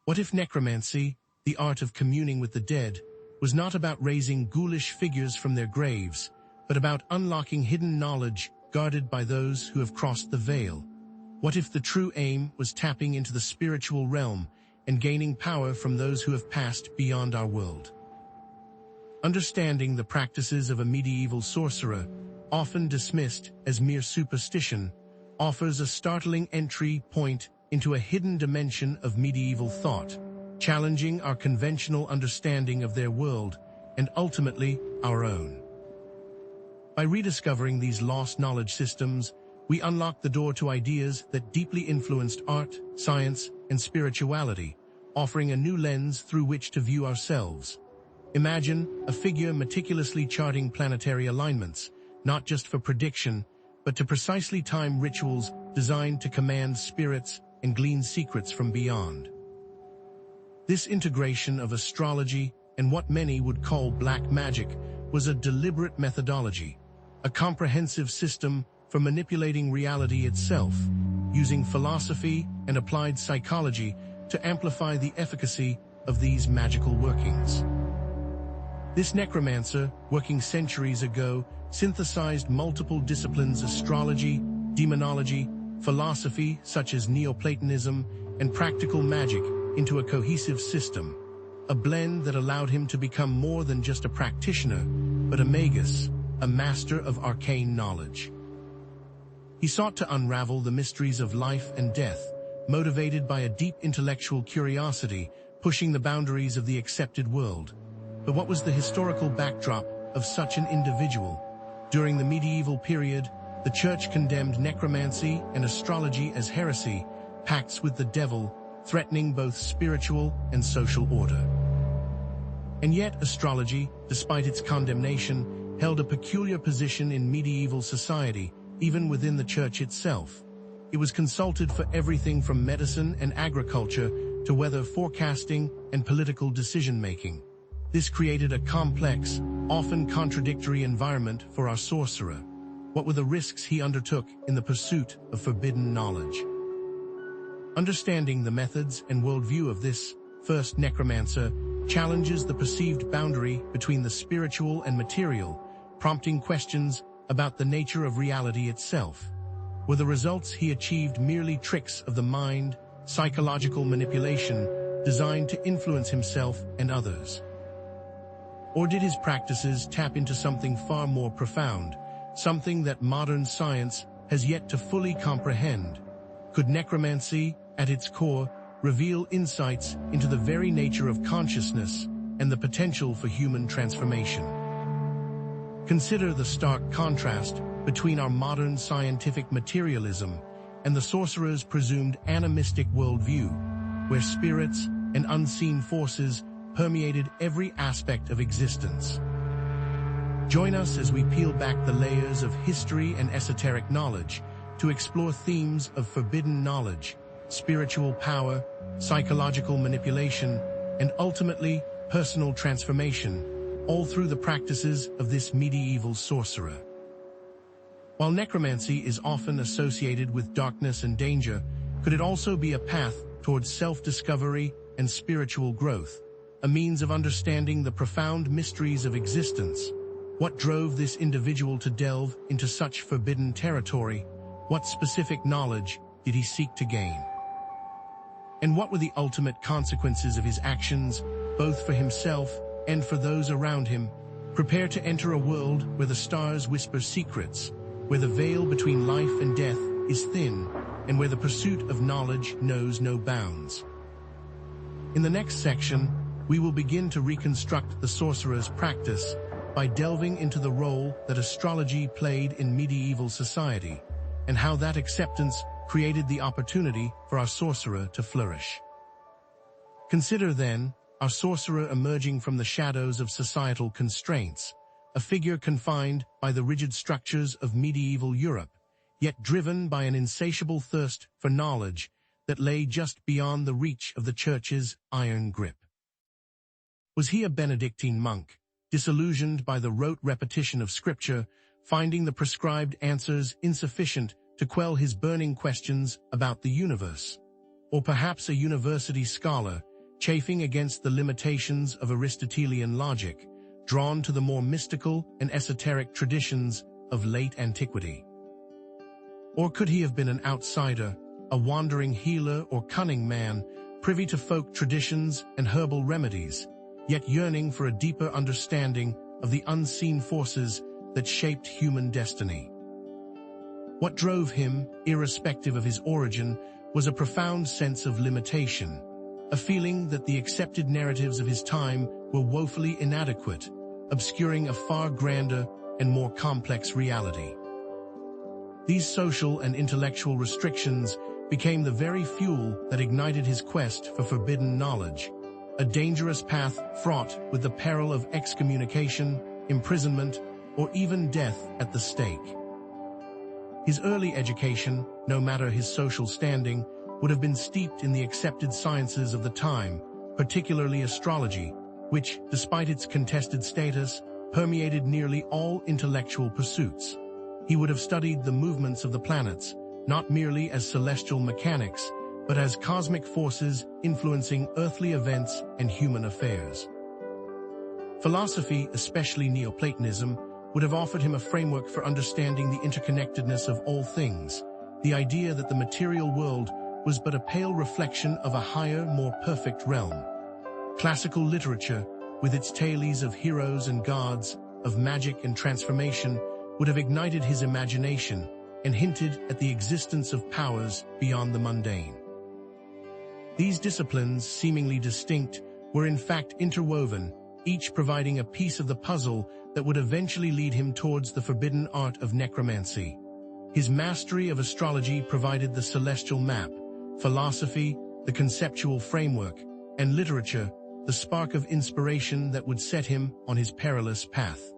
What if necromancy, the art of communing with the dead, was not about raising ghoulish figures from their graves, but about unlocking hidden knowledge guarded by those who have crossed the veil? What if the true aim was tapping into the spiritual realm and gaining power from those who have passed beyond our world? Understanding the practices of a medieval sorcerer, often dismissed as mere superstition, offers a startling entry point into a hidden dimension of medieval thought, challenging our conventional understanding of their world and ultimately our own. By rediscovering these lost knowledge systems, we unlock the door to ideas that deeply influenced art, science, and spirituality, offering a new lens through which to view ourselves. Imagine a figure meticulously charting planetary alignments, not just for prediction, but to precisely time rituals designed to command spirits and glean secrets from beyond. This integration of astrology and what many would call black magic was a deliberate methodology, a comprehensive system for manipulating reality itself, using philosophy and applied psychology to amplify the efficacy of these magical workings. This necromancer, working centuries ago, synthesized multiple disciplines: astrology, demonology, philosophy such as Neoplatonism, and practical magic into a cohesive system, a blend that allowed him to become more than just a practitioner, but a magus, a master of arcane knowledge. He sought to unravel the mysteries of life and death, motivated by a deep intellectual curiosity, pushing the boundaries of the accepted world. But what was the historical backdrop of such an individual? During the medieval period, the Church condemned necromancy and astrology as heresy, pacts with the devil, threatening both spiritual and social order. And yet astrology, despite its condemnation, held a peculiar position in medieval society, even within the Church itself. It was consulted for everything from medicine and agriculture to weather forecasting and political decision-making. This created a complex, often contradictory environment for our sorcerer. What were the risks he undertook in the pursuit of forbidden knowledge? Understanding the methods and worldview of this first necromancer challenges the perceived boundary between the spiritual and material, prompting questions about the nature of reality itself. Were the results he achieved merely tricks of the mind, psychological manipulation designed to influence himself and others? Or did his practices tap into something far more profound, something that modern science has yet to fully comprehend? Could necromancy, at its core, reveal insights into the very nature of consciousness and the potential for human transformation? Consider the stark contrast between our modern scientific materialism and the sorcerer's presumed animistic worldview, where spirits and unseen forces permeated every aspect of existence. Join us as we peel back the layers of history and esoteric knowledge to explore themes of forbidden knowledge, spiritual power, psychological manipulation, and ultimately personal transformation, all through the practices of this medieval sorcerer. While necromancy is often associated with darkness and danger, could it also be a path towards self-discovery and spiritual growth, a means of understanding the profound mysteries of existence? What drove this individual to delve into such forbidden territory? What specific knowledge did he seek to gain? And what were the ultimate consequences of his actions, both for himself and for those around him? Prepare to enter a world where the stars whisper secrets, where the veil between life and death is thin, and where the pursuit of knowledge knows no bounds. In the next section, we will begin to reconstruct the sorcerer's practice by delving into the role that astrology played in medieval society, and how that acceptance created the opportunity for our sorcerer to flourish. Consider then our sorcerer emerging from the shadows of societal constraints, a figure confined by the rigid structures of medieval Europe, yet driven by an insatiable thirst for knowledge that lay just beyond the reach of the Church's iron grip. Was he a Benedictine monk, disillusioned by the rote repetition of scripture, finding the prescribed answers insufficient to quell his burning questions about the universe? Or perhaps a university scholar, chafing against the limitations of Aristotelian logic, drawn to the more mystical and esoteric traditions of late antiquity? Or could he have been an outsider, a wandering healer or cunning man, privy to folk traditions and herbal remedies, yet yearning for a deeper understanding of the unseen forces that shaped human destiny? What drove him, irrespective of his origin, was a profound sense of limitation, a feeling that the accepted narratives of his time were woefully inadequate, obscuring a far grander and more complex reality. These social and intellectual restrictions became the very fuel that ignited his quest for forbidden knowledge, a dangerous path fraught with the peril of excommunication, imprisonment, or even death at the stake. His early education, no matter his social standing, would have been steeped in the accepted sciences of the time, particularly astrology, which, despite its contested status, permeated nearly all intellectual pursuits. He would have studied the movements of the planets, not merely as celestial mechanics, but as cosmic forces influencing earthly events and human affairs. Philosophy, especially Neoplatonism, would have offered him a framework for understanding the interconnectedness of all things, the idea that the material world was but a pale reflection of a higher, more perfect realm. Classical literature, with its tales of heroes and gods, of magic and transformation, would have ignited his imagination and hinted at the existence of powers beyond the mundane. These disciplines, seemingly distinct, were in fact interwoven, each providing a piece of the puzzle that would eventually lead him towards the forbidden art of necromancy. His mastery of astrology provided the celestial map, philosophy, the conceptual framework, and literature, the spark of inspiration that would set him on his perilous path.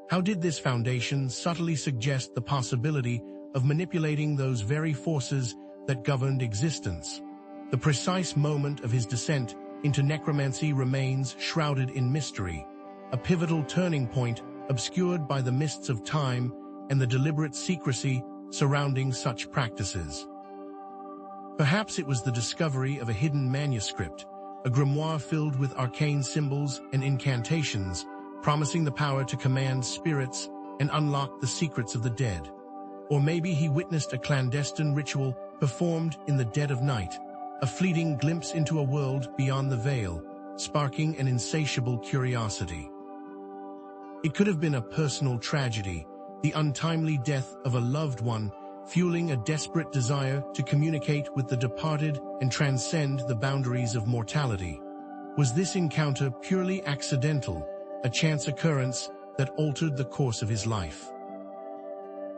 How did this foundation subtly suggest the possibility of manipulating those very forces that governed existence? The precise moment of his descent into necromancy remains shrouded in mystery, a pivotal turning point obscured by the mists of time and the deliberate secrecy surrounding such practices. Perhaps it was the discovery of a hidden manuscript, a grimoire filled with arcane symbols and incantations, promising the power to command spirits and unlock the secrets of the dead. Or maybe he witnessed a clandestine ritual performed in the dead of night, a fleeting glimpse into a world beyond the veil, sparking an insatiable curiosity. It could have been a personal tragedy, the untimely death of a loved one, fueling a desperate desire to communicate with the departed and transcend the boundaries of mortality. Was this encounter purely accidental, a chance occurrence that altered the course of his life?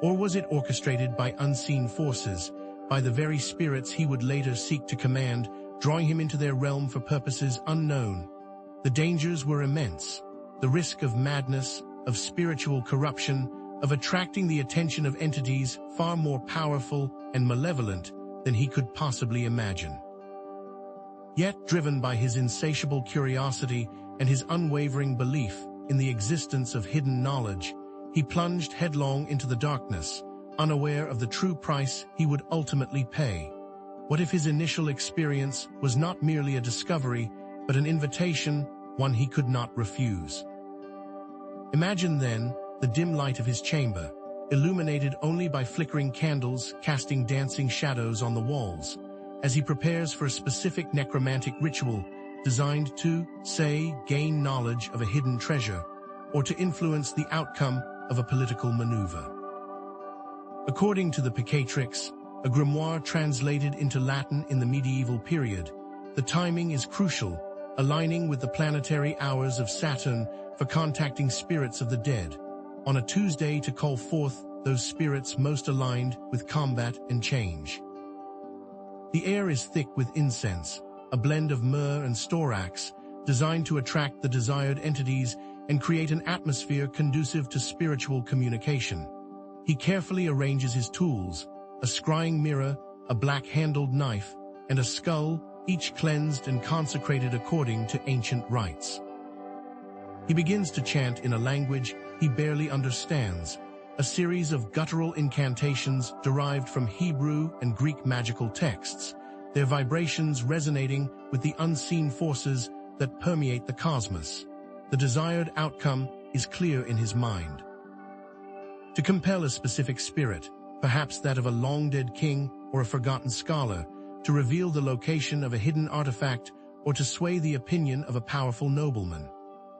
Or was it orchestrated by unseen forces, by the very spirits he would later seek to command, drawing him into their realm for purposes unknown? The dangers were immense. The risk of madness, of spiritual corruption, of attracting the attention of entities far more powerful and malevolent than he could possibly imagine. Yet, driven by his insatiable curiosity and his unwavering belief in the existence of hidden knowledge, he plunged headlong into the darkness, unaware of the true price he would ultimately pay. What if his initial experience was not merely a discovery, but an invitation, one he could not refuse? Imagine then the dim light of his chamber, illuminated only by flickering candles casting dancing shadows on the walls, as he prepares for a specific necromantic ritual designed to, say, gain knowledge of a hidden treasure, or to influence the outcome of a political maneuver. According to the Picatrix, a grimoire translated into Latin in the medieval period, the timing is crucial, aligning with the planetary hours of Saturn for contacting spirits of the dead, on a Tuesday to call forth those spirits most aligned with combat and change. The air is thick with incense, a blend of myrrh and storax, designed to attract the desired entities and create an atmosphere conducive to spiritual communication. He carefully arranges his tools, a scrying mirror, a black-handled knife, and a skull, each cleansed and consecrated according to ancient rites. He begins to chant in a language he barely understands, a series of guttural incantations derived from Hebrew and Greek magical texts, their vibrations resonating with the unseen forces that permeate the cosmos. The desired outcome is clear in his mind. To compel a specific spirit, perhaps that of a long-dead king or a forgotten scholar, to reveal the location of a hidden artifact, or to sway the opinion of a powerful nobleman.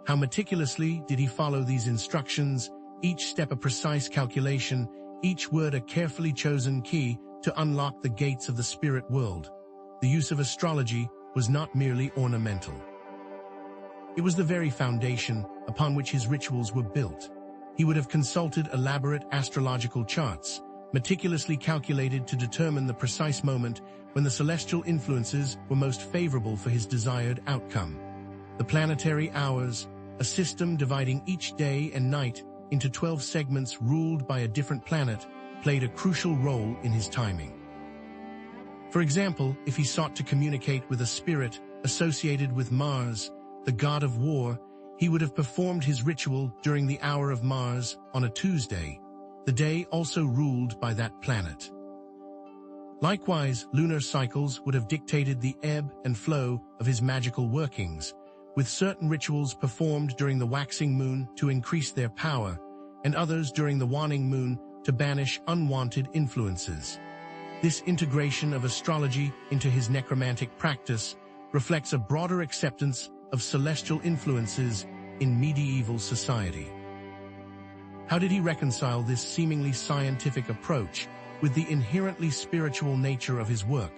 How meticulously did he follow these instructions, each step a precise calculation, each word a carefully chosen key to unlock the gates of the spirit world. The use of astrology was not merely ornamental. It was the very foundation upon which his rituals were built. He would have consulted elaborate astrological charts, meticulously calculated to determine the precise moment when the celestial influences were most favorable for his desired outcome. The planetary hours, a system dividing each day and night into 12 segments ruled by a different planet, played a crucial role in his timing. For example, if he sought to communicate with a spirit associated with Mars, the god of war, he would have performed his ritual during the hour of Mars on a Tuesday, the day also ruled by that planet. Likewise, lunar cycles would have dictated the ebb and flow of his magical workings, with certain rituals performed during the waxing moon to increase their power, and others during the waning moon to banish unwanted influences. This integration of astrology into his necromantic practice reflects a broader acceptance of celestial influences in medieval society. How did he reconcile this seemingly scientific approach with the inherently spiritual nature of his work,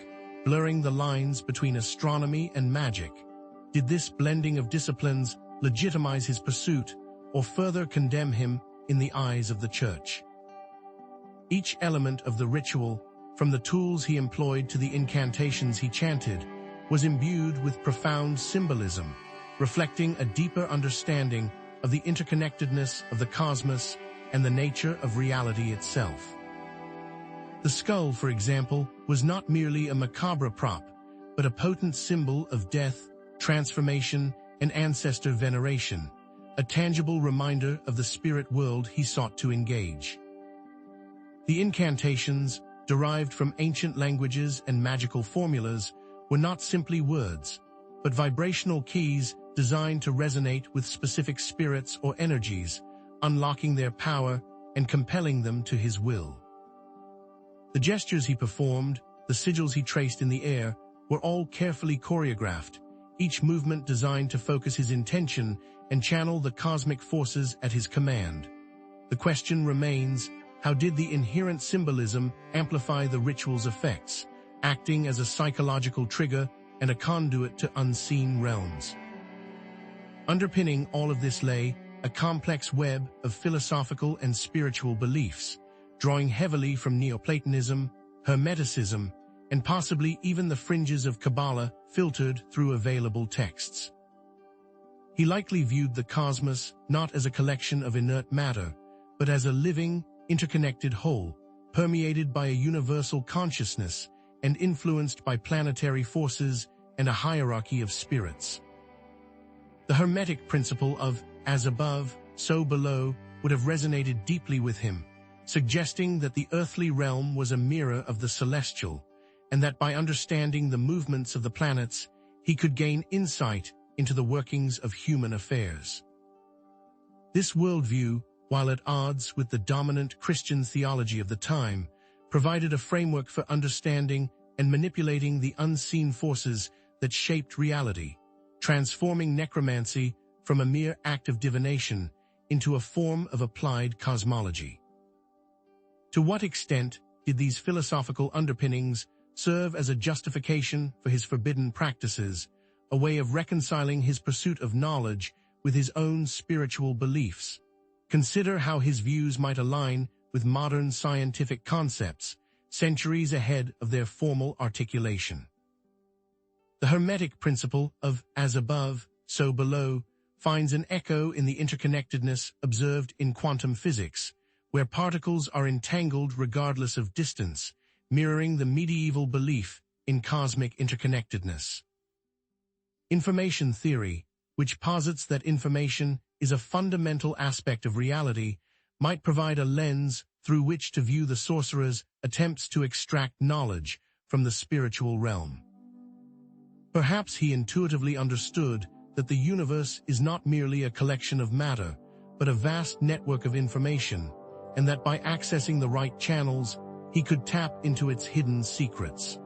blurring the lines between astronomy and magic? Did this blending of disciplines legitimize his pursuit or further condemn him in the eyes of the Church? Each element of the ritual, from the tools he employed to the incantations he chanted, was imbued with profound symbolism, reflecting a deeper understanding of the interconnectedness of the cosmos and the nature of reality itself. The skull, for example, was not merely a macabre prop, but a potent symbol of death, transformation, and ancestor veneration, a tangible reminder of the spirit world he sought to engage. The incantations, derived from ancient languages and magical formulas, were not simply words, but vibrational keys designed to resonate with specific spirits or energies, unlocking their power and compelling them to his will. The gestures he performed, the sigils he traced in the air, were all carefully choreographed, each movement designed to focus his intention and channel the cosmic forces at his command. The question remains, how did the inherent symbolism amplify the ritual's effects, acting as a psychological trigger and a conduit to unseen realms? Underpinning all of this lay a complex web of philosophical and spiritual beliefs, drawing heavily from Neoplatonism, Hermeticism, and possibly even the fringes of Kabbalah filtered through available texts. He likely viewed the cosmos not as a collection of inert matter, but as a living, interconnected whole, permeated by a universal consciousness and influenced by planetary forces and a hierarchy of spirits. The Hermetic principle of as above, so below would have resonated deeply with him, suggesting that the earthly realm was a mirror of the celestial, and that by understanding the movements of the planets, he could gain insight into the workings of human affairs. This worldview, while at odds with the dominant Christian theology of the time, provided a framework for understanding and manipulating the unseen forces that shaped reality, transforming necromancy from a mere act of divination into a form of applied cosmology. To what extent did these philosophical underpinnings serve as a justification for his forbidden practices, a way of reconciling his pursuit of knowledge with his own spiritual beliefs? Consider how his views might align with modern scientific concepts, centuries ahead of their formal articulation. The Hermetic principle of as above, so below finds an echo in the interconnectedness observed in quantum physics, where particles are entangled regardless of distance, mirroring the medieval belief in cosmic interconnectedness. Information theory, which posits that information is a fundamental aspect of reality, might provide a lens through which to view the sorcerer's attempts to extract knowledge from the spiritual realm. Perhaps he intuitively understood that the universe is not merely a collection of matter, but a vast network of information, and that by accessing the right channels, he could tap into its hidden secrets.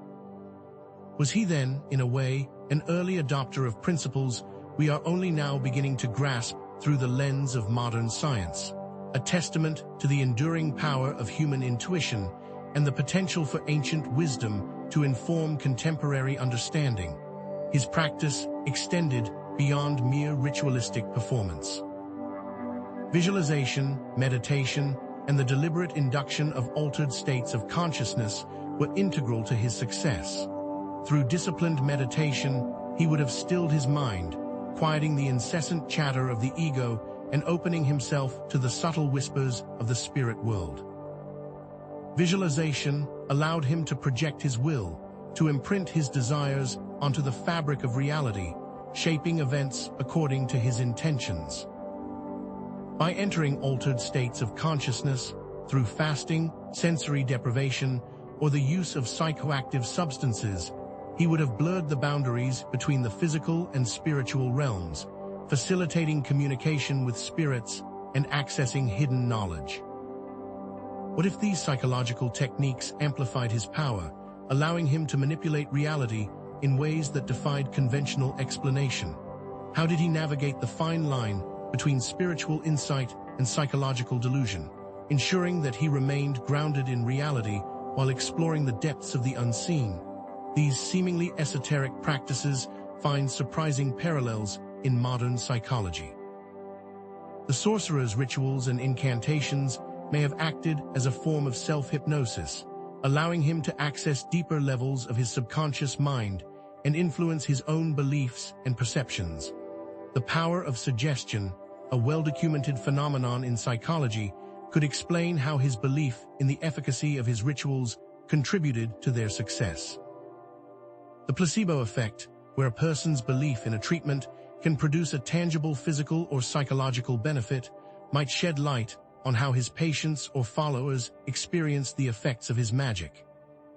Was he then, in a way, an early adopter of principles we are only now beginning to grasp through the lens of modern science, a testament to the enduring power of human intuition and the potential for ancient wisdom to inform contemporary understanding? His practice extended beyond mere ritualistic performance. Visualization, meditation, and the deliberate induction of altered states of consciousness were integral to his success. Through disciplined meditation, he would have stilled his mind, quieting the incessant chatter of the ego and opening himself to the subtle whispers of the spirit world. Visualization allowed him to project his will, to imprint his desires onto the fabric of reality, shaping events according to his intentions. By entering altered states of consciousness through fasting, sensory deprivation, or the use of psychoactive substances, he would have blurred the boundaries between the physical and spiritual realms, facilitating communication with spirits and accessing hidden knowledge. What if these psychological techniques amplified his power, allowing him to manipulate reality in ways that defied conventional explanation? How did he navigate the fine line between spiritual insight and psychological delusion, ensuring that he remained grounded in reality while exploring the depths of the unseen? These seemingly esoteric practices find surprising parallels in modern psychology. The sorcerer's rituals and incantations may have acted as a form of self-hypnosis, allowing him to access deeper levels of his subconscious mind and influence his own beliefs and perceptions. The power of suggestion, a well-documented phenomenon in psychology, could explain how his belief in the efficacy of his rituals contributed to their success. The placebo effect, where a person's belief in a treatment can produce a tangible physical or psychological benefit, might shed light on how his patients or followers experienced the effects of his magic.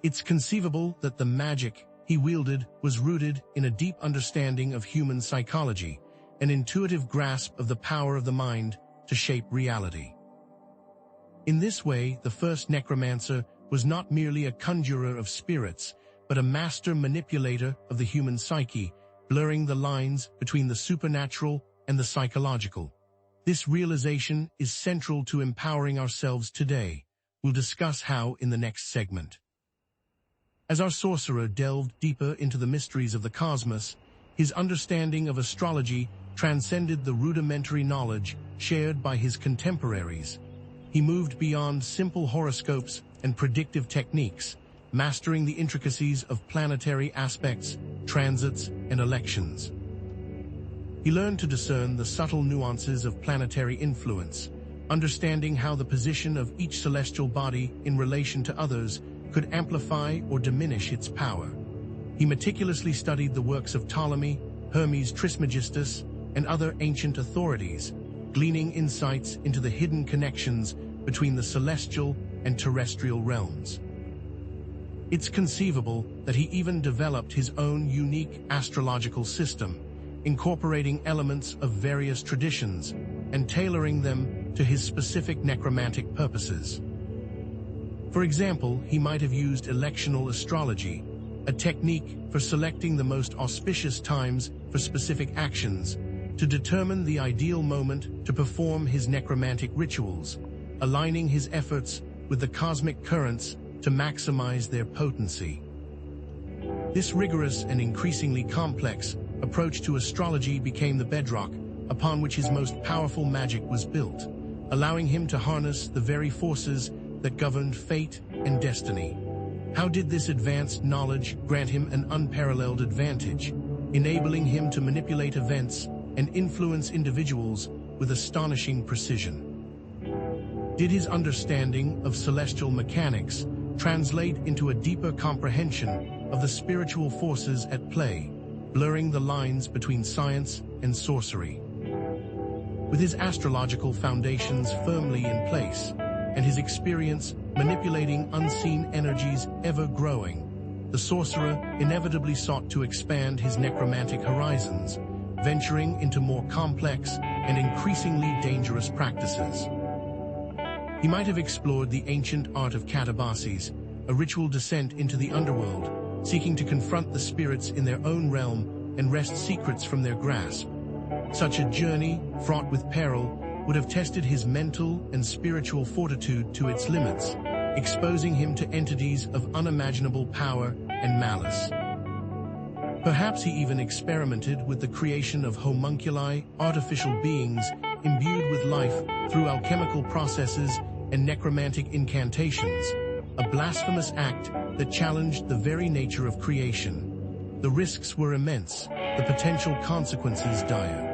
It's conceivable that the magic he wielded was rooted in a deep understanding of human psychology, an intuitive grasp of the power of the mind to shape reality. In this way, the first necromancer was not merely a conjurer of spirits, but a master manipulator of the human psyche, blurring the lines between the supernatural and the psychological. This realization is central to empowering ourselves today. We'll discuss how in the next segment. As our sorcerer delved deeper into the mysteries of the cosmos, his understanding of astrology transcended the rudimentary knowledge shared by his contemporaries. He moved beyond simple horoscopes and predictive techniques, mastering the intricacies of planetary aspects, transits, and elections. He learned to discern the subtle nuances of planetary influence, understanding how the position of each celestial body in relation to others could amplify or diminish its power. He meticulously studied the works of Ptolemy, Hermes Trismegistus, and other ancient authorities, gleaning insights into the hidden connections between the celestial and terrestrial realms. It's conceivable that he even developed his own unique astrological system, incorporating elements of various traditions and tailoring them to his specific necromantic purposes. For example, he might have used electional astrology, a technique for selecting the most auspicious times for specific actions, to determine the ideal moment to perform his necromantic rituals, aligning his efforts with the cosmic currents to maximize their potency. This rigorous and increasingly complex approach to astrology became the bedrock upon which his most powerful magic was built, allowing him to harness the very forces that governed fate and destiny. How did this advanced knowledge grant him an unparalleled advantage, enabling him to manipulate events and influence individuals with astonishing precision? Did his understanding of celestial mechanics translate into a deeper comprehension of the spiritual forces at play, blurring the lines between science and sorcery? With his astrological foundations firmly in place, and his experience manipulating unseen energies ever growing, the sorcerer inevitably sought to expand his necromantic horizons, venturing into more complex and increasingly dangerous practices. He might have explored the ancient art of katabasis, a ritual descent into the underworld, seeking to confront the spirits in their own realm and wrest secrets from their grasp. Such a journey, fraught with peril, would have tested his mental and spiritual fortitude to its limits, exposing him to entities of unimaginable power and malice. Perhaps he even experimented with the creation of homunculi, artificial beings imbued with life through alchemical processes and necromantic incantations, a blasphemous act that challenged the very nature of creation. The risks were immense, the potential consequences dire.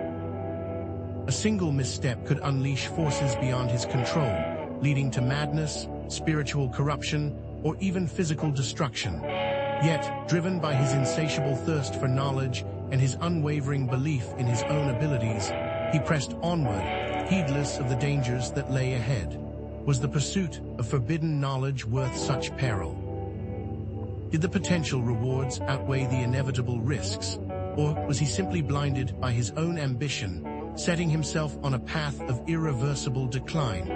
A single misstep could unleash forces beyond his control, leading to madness, spiritual corruption, or even physical destruction. Yet, driven by his insatiable thirst for knowledge and his unwavering belief in his own abilities, he pressed onward, heedless of the dangers that lay ahead. Was the pursuit of forbidden knowledge worth such peril? Did the potential rewards outweigh the inevitable risks, or was he simply blinded by his own ambition, setting himself on a path of irreversible decline?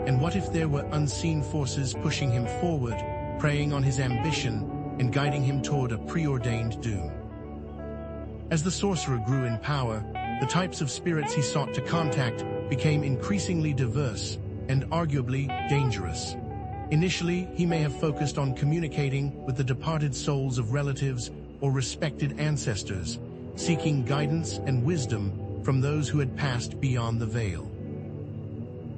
And what if there were unseen forces pushing him forward, preying on his ambition and guiding him toward a preordained doom? As the sorcerer grew in power, the types of spirits he sought to contact became increasingly diverse and arguably dangerous. Initially, he may have focused on communicating with the departed souls of relatives or respected ancestors, seeking guidance and wisdom from those who had passed beyond the veil.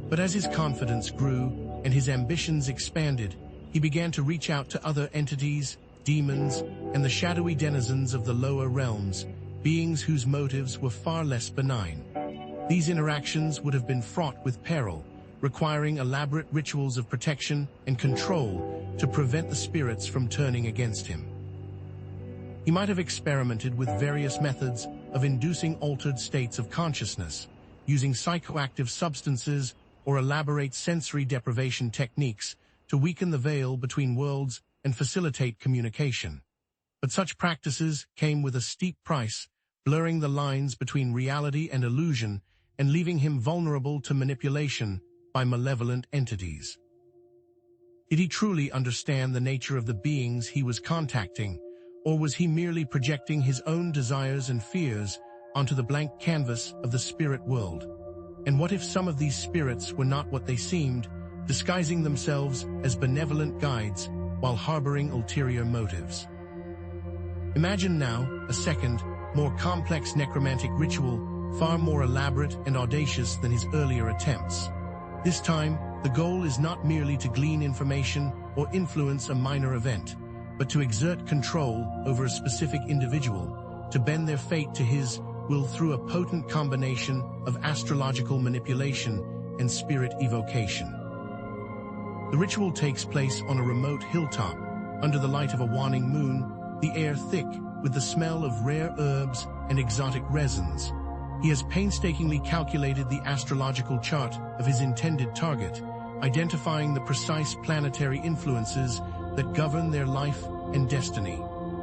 But as his confidence grew and his ambitions expanded, he began to reach out to other entities, demons, and the shadowy denizens of the lower realms, beings whose motives were far less benign. These interactions would have been fraught with peril, requiring elaborate rituals of protection and control to prevent the spirits from turning against him. He might have experimented with various methods of inducing altered states of consciousness, using psychoactive substances or elaborate sensory deprivation techniques to weaken the veil between worlds and facilitate communication. But such practices came with a steep price, blurring the lines between reality and illusion and leaving him vulnerable to manipulation by malevolent entities. Did he truly understand the nature of the beings he was contacting, or was he merely projecting his own desires and fears onto the blank canvas of the spirit world? And what if some of these spirits were not what they seemed, disguising themselves as benevolent guides while harboring ulterior motives? Imagine now a second, more complex necromantic ritual, far more elaborate and audacious than his earlier attempts. This time, the goal is not merely to glean information or influence a minor event, but to exert control over a specific individual, to bend their fate to his will through a potent combination of astrological manipulation and spirit evocation. The ritual takes place on a remote hilltop, under the light of a waning moon, the air thick with the smell of rare herbs and exotic resins. He has painstakingly calculated the astrological chart of his intended target, identifying the precise planetary influences that govern their life and destiny.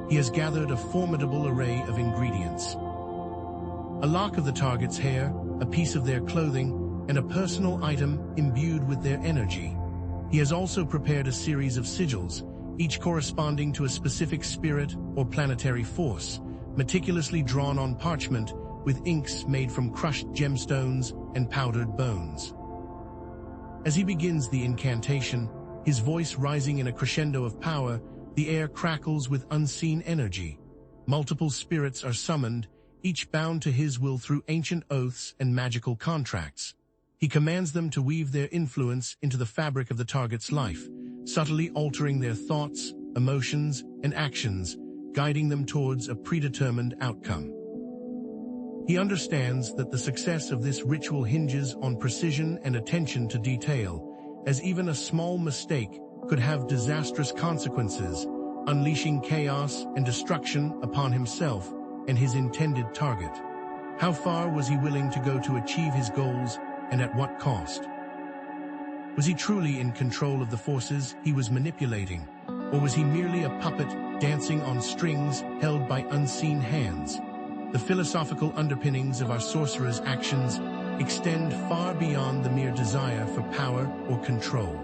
He has gathered a formidable array of ingredients: a lock of the target's hair, a piece of their clothing, and a personal item imbued with their energy. He has also prepared a series of sigils, each corresponding to a specific spirit or planetary force, meticulously drawn on parchment with inks made from crushed gemstones and powdered bones. As he begins the incantation, his voice rising in a crescendo of power, the air crackles with unseen energy. Multiple spirits are summoned, each bound to his will through ancient oaths and magical contracts. He commands them to weave their influence into the fabric of the target's life, subtly altering their thoughts, emotions, and actions, guiding them towards a predetermined outcome. He understands that the success of this ritual hinges on precision and attention to detail, as even a small mistake could have disastrous consequences, unleashing chaos and destruction upon himself and his intended target. How far was he willing to go to achieve his goals, and at what cost? Was he truly in control of the forces he was manipulating, or was he merely a puppet dancing on strings held by unseen hands. The philosophical underpinnings of our sorcerer's actions extend far beyond the mere desire for power or control.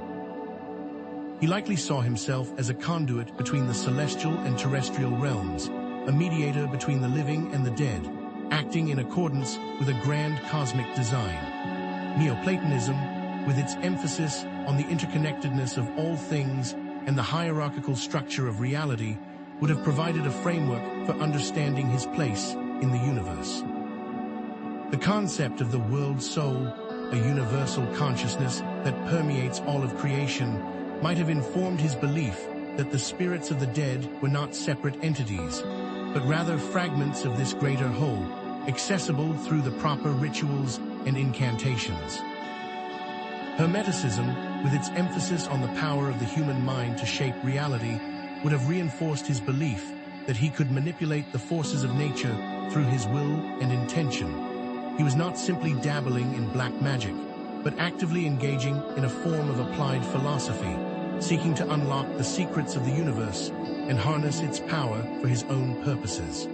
He likely saw himself as a conduit between the celestial and terrestrial realms, a mediator between the living and the dead, acting in accordance with a grand cosmic design. Neoplatonism, with its emphasis on the interconnectedness of all things and the hierarchical structure of reality, would have provided a framework for understanding his place in the universe. The concept of the world soul, a universal consciousness that permeates all of creation, might have informed his belief that the spirits of the dead were not separate entities, but rather fragments of this greater whole, accessible through the proper rituals and incantations. Hermeticism, with its emphasis on the power of the human mind to shape reality, would have reinforced his belief that he could manipulate the forces of nature through his will and intention. He was not simply dabbling in black magic, but actively engaging in a form of applied philosophy, seeking to unlock the secrets of the universe and harness its power for his own purposes.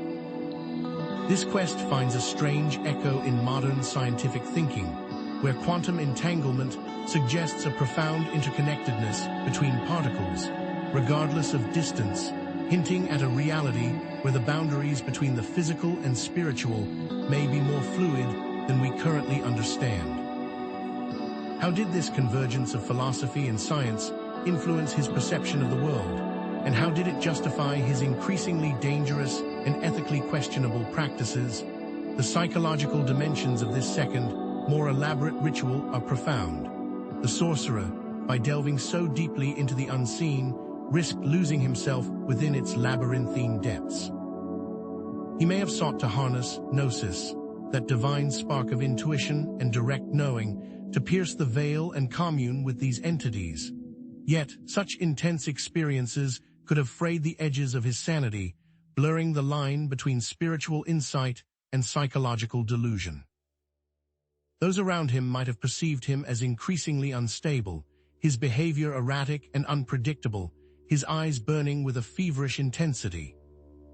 This quest finds a strange echo in modern scientific thinking, where quantum entanglement suggests a profound interconnectedness between particles, regardless of distance, hinting at a reality where the boundaries between the physical and spiritual may be more fluid than we currently understand. How did this convergence of philosophy and science influence his perception of the world, and how did it justify his increasingly dangerous and ethically questionable practices? The psychological dimensions of this second, more elaborate ritual are profound. The sorcerer, by delving so deeply into the unseen, risked losing himself within its labyrinthine depths. He may have sought to harness gnosis, that divine spark of intuition and direct knowing, to pierce the veil and commune with these entities. Yet, such intense experiences could have frayed the edges of his sanity, blurring the line between spiritual insight and psychological delusion. Those around him might have perceived him as increasingly unstable, his behavior erratic and unpredictable, his eyes burning with a feverish intensity.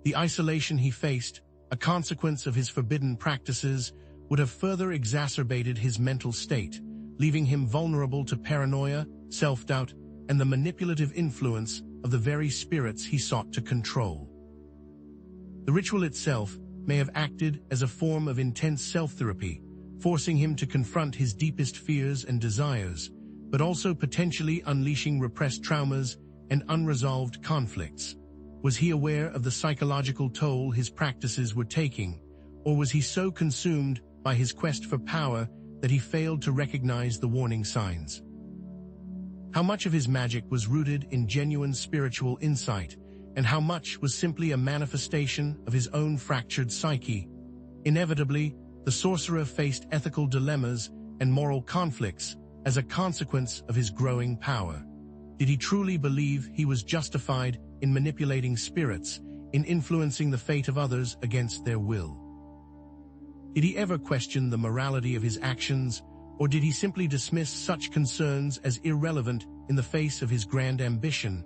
The isolation he faced, a consequence of his forbidden practices, would have further exacerbated his mental state, leaving him vulnerable to paranoia, self-doubt, and the manipulative influence of the very spirits he sought to control. The ritual itself may have acted as a form of intense self-therapy, forcing him to confront his deepest fears and desires, but also potentially unleashing repressed traumas and unresolved conflicts. Was he aware of the psychological toll his practices were taking, or was he so consumed by his quest for power that he failed to recognize the warning signs? How much of his magic was rooted in genuine spiritual insight, and how much was simply a manifestation of his own fractured psyche? Inevitably, the sorcerer faced ethical dilemmas and moral conflicts as a consequence of his growing power. Did he truly believe he was justified in manipulating spirits, in influencing the fate of others against their will? Did he ever question the morality of his actions, or did he simply dismiss such concerns as irrelevant in the face of his grand ambition?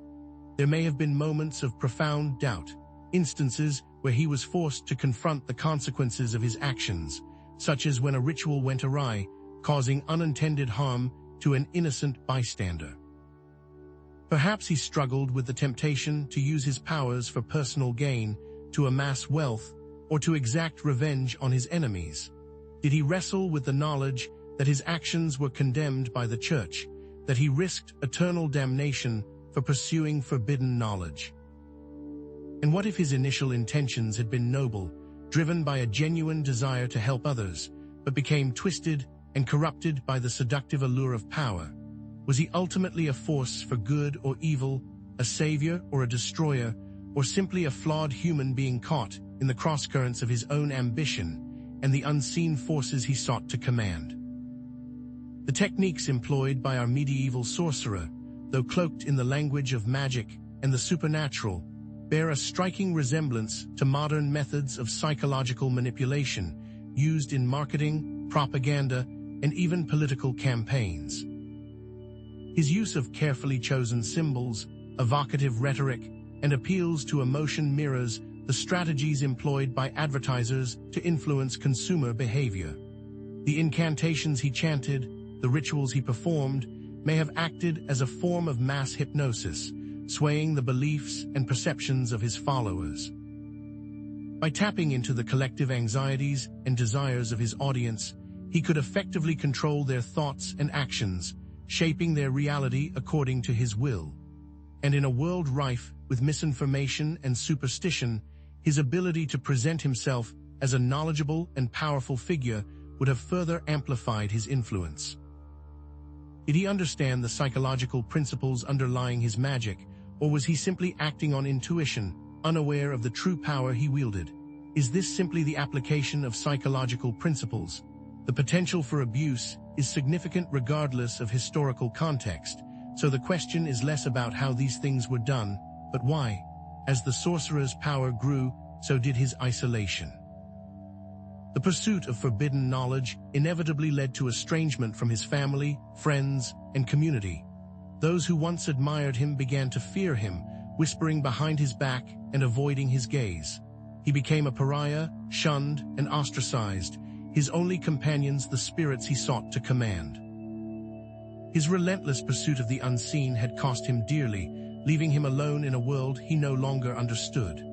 There may have been moments of profound doubt, instances where he was forced to confront the consequences of his actions, such as when a ritual went awry, causing unintended harm to an innocent bystander. Perhaps he struggled with the temptation to use his powers for personal gain, to amass wealth, or to exact revenge on his enemies. Did he wrestle with the knowledge that his actions were condemned by the church, that he risked eternal damnation for pursuing forbidden knowledge? And what if his initial intentions had been noble, driven by a genuine desire to help others, but became twisted and corrupted by the seductive allure of power? Was he ultimately a force for good or evil, a savior or a destroyer, or simply a flawed human being caught in the crosscurrents of his own ambition and the unseen forces he sought to command? The techniques employed by our medieval sorcerer, though cloaked in the language of magic and the supernatural, bear a striking resemblance to modern methods of psychological manipulation used in marketing, propaganda, and even political campaigns. His use of carefully chosen symbols, evocative rhetoric, and appeals to emotion mirrors the strategies employed by advertisers to influence consumer behavior. The incantations he chanted, the rituals he performed, may have acted as a form of mass hypnosis, swaying the beliefs and perceptions of his followers. By tapping into the collective anxieties and desires of his audience, he could effectively control their thoughts and actions, shaping their reality according to his will. And in a world rife with misinformation and superstition, his ability to present himself as a knowledgeable and powerful figure would have further amplified his influence. Did he understand the psychological principles underlying his magic, or was he simply acting on intuition, unaware of the true power he wielded? Is this simply the application of psychological principles? The potential for abuse is significant regardless of historical context, so the question is less about how these things were done, but why. As the sorcerer's power grew, so did his isolation. The pursuit of forbidden knowledge inevitably led to estrangement from his family, friends, and community. Those who once admired him began to fear him, whispering behind his back and avoiding his gaze. He became a pariah, shunned and ostracized, his only companions the spirits he sought to command. His relentless pursuit of the unseen had cost him dearly, leaving him alone in a world he no longer understood.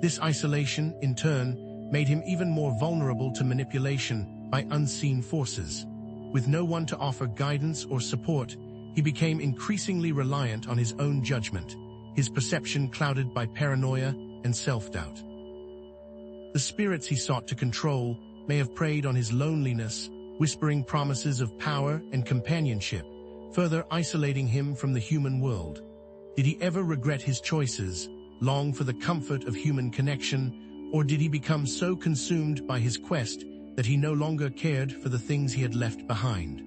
This isolation, in turn, made him even more vulnerable to manipulation by unseen forces. With no one to offer guidance or support, he became increasingly reliant on his own judgment, his perception clouded by paranoia and self-doubt. The spirits he sought to control may have preyed on his loneliness, whispering promises of power and companionship, further isolating him from the human world. Did he ever regret his choices, long for the comfort of human connection, or did he become so consumed by his quest that he no longer cared for the things he had left behind?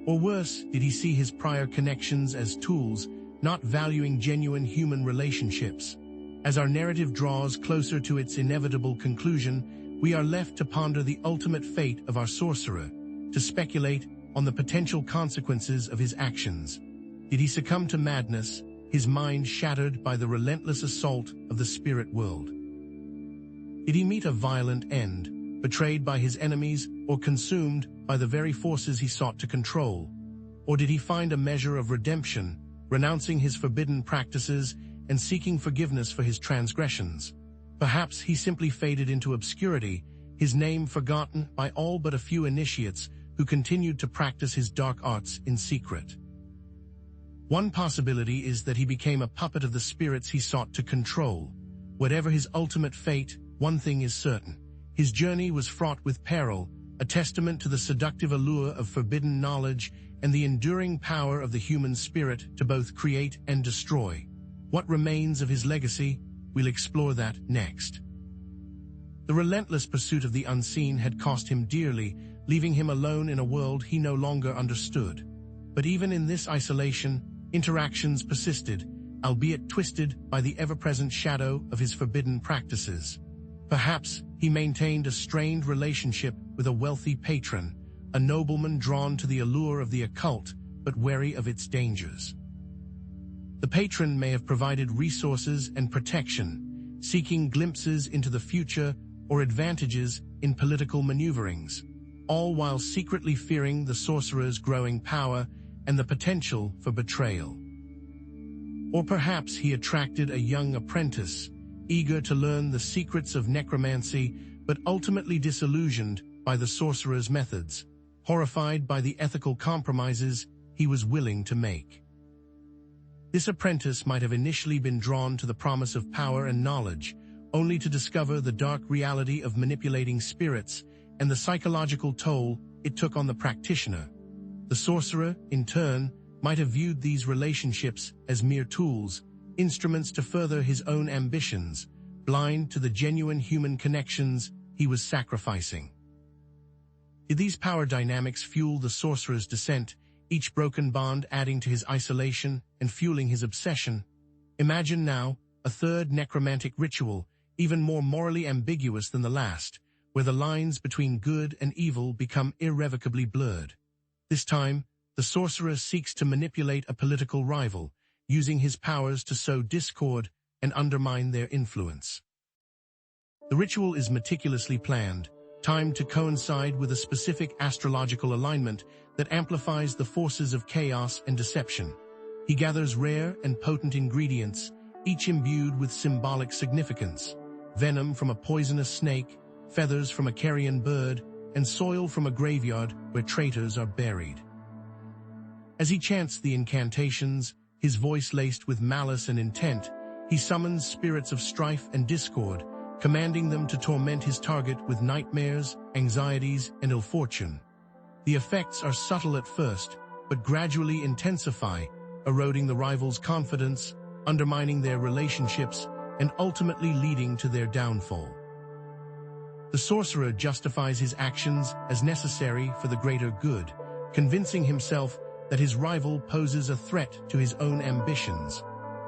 Or worse, did he see his prior connections as tools, not valuing genuine human relationships? As our narrative draws closer to its inevitable conclusion, we are left to ponder the ultimate fate of our sorcerer, to speculate on the potential consequences of his actions. Did he succumb to madness, his mind shattered by the relentless assault of the spirit world? Did he meet a violent end, betrayed by his enemies or consumed by the very forces he sought to control? Or did he find a measure of redemption, renouncing his forbidden practices and seeking forgiveness for his transgressions? Perhaps he simply faded into obscurity, his name forgotten by all but a few initiates who continued to practice his dark arts in secret. One possibility is that he became a puppet of the spirits he sought to control. Whatever his ultimate fate, one thing is certain. His journey was fraught with peril, a testament to the seductive allure of forbidden knowledge and the enduring power of the human spirit to both create and destroy. What remains of his legacy? We'll explore that next. The relentless pursuit of the unseen had cost him dearly, leaving him alone in a world he no longer understood. But even in this isolation, interactions persisted, albeit twisted by the ever-present shadow of his forbidden practices. Perhaps he maintained a strained relationship with a wealthy patron, a nobleman drawn to the allure of the occult, but wary of its dangers. The patron may have provided resources and protection, seeking glimpses into the future or advantages in political maneuverings, all while secretly fearing the sorcerer's growing power and the potential for betrayal. Or perhaps he attracted a young apprentice, eager to learn the secrets of necromancy, but ultimately disillusioned by the sorcerer's methods, horrified by the ethical compromises he was willing to make. This apprentice might have initially been drawn to the promise of power and knowledge, only to discover the dark reality of manipulating spirits and the psychological toll it took on the practitioner. The sorcerer, in turn, might have viewed these relationships as mere tools, instruments to further his own ambitions, blind to the genuine human connections he was sacrificing. Did these power dynamics fuel the sorcerer's descent, each broken bond adding to his isolation and fueling his obsession? Imagine now a third necromantic ritual, even more morally ambiguous than the last, where the lines between good and evil become irrevocably blurred. This time, the sorcerer seeks to manipulate a political rival, using his powers to sow discord and undermine their influence. The ritual is meticulously planned, timed to coincide with a specific astrological alignment that amplifies the forces of chaos and deception. He gathers rare and potent ingredients, each imbued with symbolic significance: venom from a poisonous snake, feathers from a carrion bird, and soil from a graveyard where traitors are buried. As he chants the incantations, his voice laced with malice and intent, he summons spirits of strife and discord, commanding them to torment his target with nightmares, anxieties, and ill fortune. The effects are subtle at first, but gradually intensify, eroding the rivals' confidence, undermining their relationships, and ultimately leading to their downfall. The sorcerer justifies his actions as necessary for the greater good, convincing himself that his rival poses a threat to his own ambitions.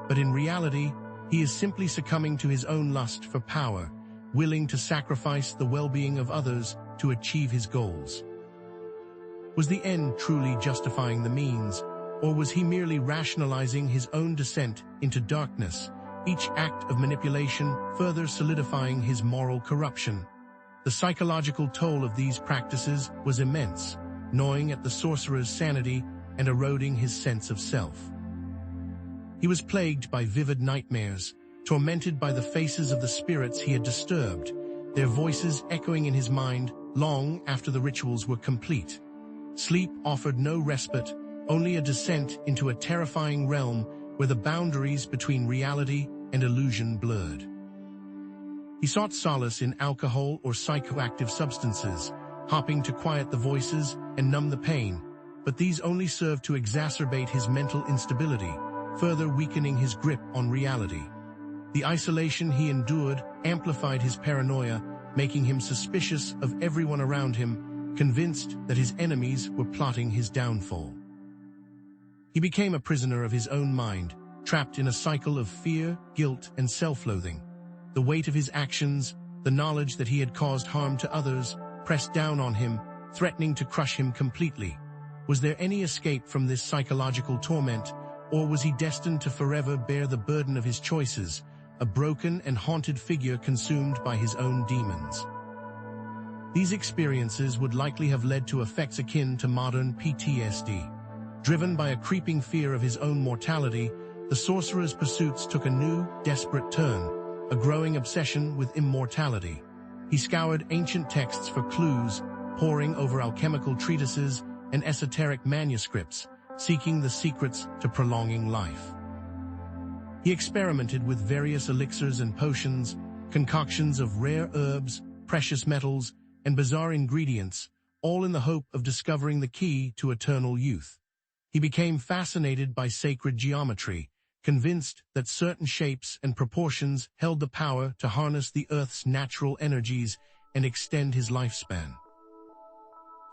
But in reality, he is simply succumbing to his own lust for power, willing to sacrifice the well-being of others to achieve his goals. Was the end truly justifying the means, or was he merely rationalizing his own descent into darkness, each act of manipulation further solidifying his moral corruption? The psychological toll of these practices was immense, gnawing at the sorcerer's sanity and eroding his sense of self. He was plagued by vivid nightmares, tormented by the faces of the spirits he had disturbed, their voices echoing in his mind long after the rituals were complete. Sleep offered no respite, only a descent into a terrifying realm where the boundaries between reality and illusion blurred. He sought solace in alcohol or psychoactive substances, hoping to quiet the voices and numb the pain, but these only served to exacerbate his mental instability, further weakening his grip on reality. The isolation he endured amplified his paranoia, making him suspicious of everyone around him, convinced that his enemies were plotting his downfall. He became a prisoner of his own mind, trapped in a cycle of fear, guilt, and self-loathing. The weight of his actions, the knowledge that he had caused harm to others, pressed down on him, threatening to crush him completely. Was there any escape from this psychological torment, or was he destined to forever bear the burden of his choices, a broken and haunted figure consumed by his own demons? These experiences would likely have led to effects akin to modern PTSD. Driven by a creeping fear of his own mortality, the sorcerer's pursuits took a new, desperate turn, a growing obsession with immortality. He scoured ancient texts for clues, poring over alchemical treatises and esoteric manuscripts, seeking the secrets to prolonging life. He experimented with various elixirs and potions, concoctions of rare herbs, precious metals, and bizarre ingredients, all in the hope of discovering the key to eternal youth. He became fascinated by sacred geometry, convinced that certain shapes and proportions held the power to harness the Earth's natural energies and extend his lifespan.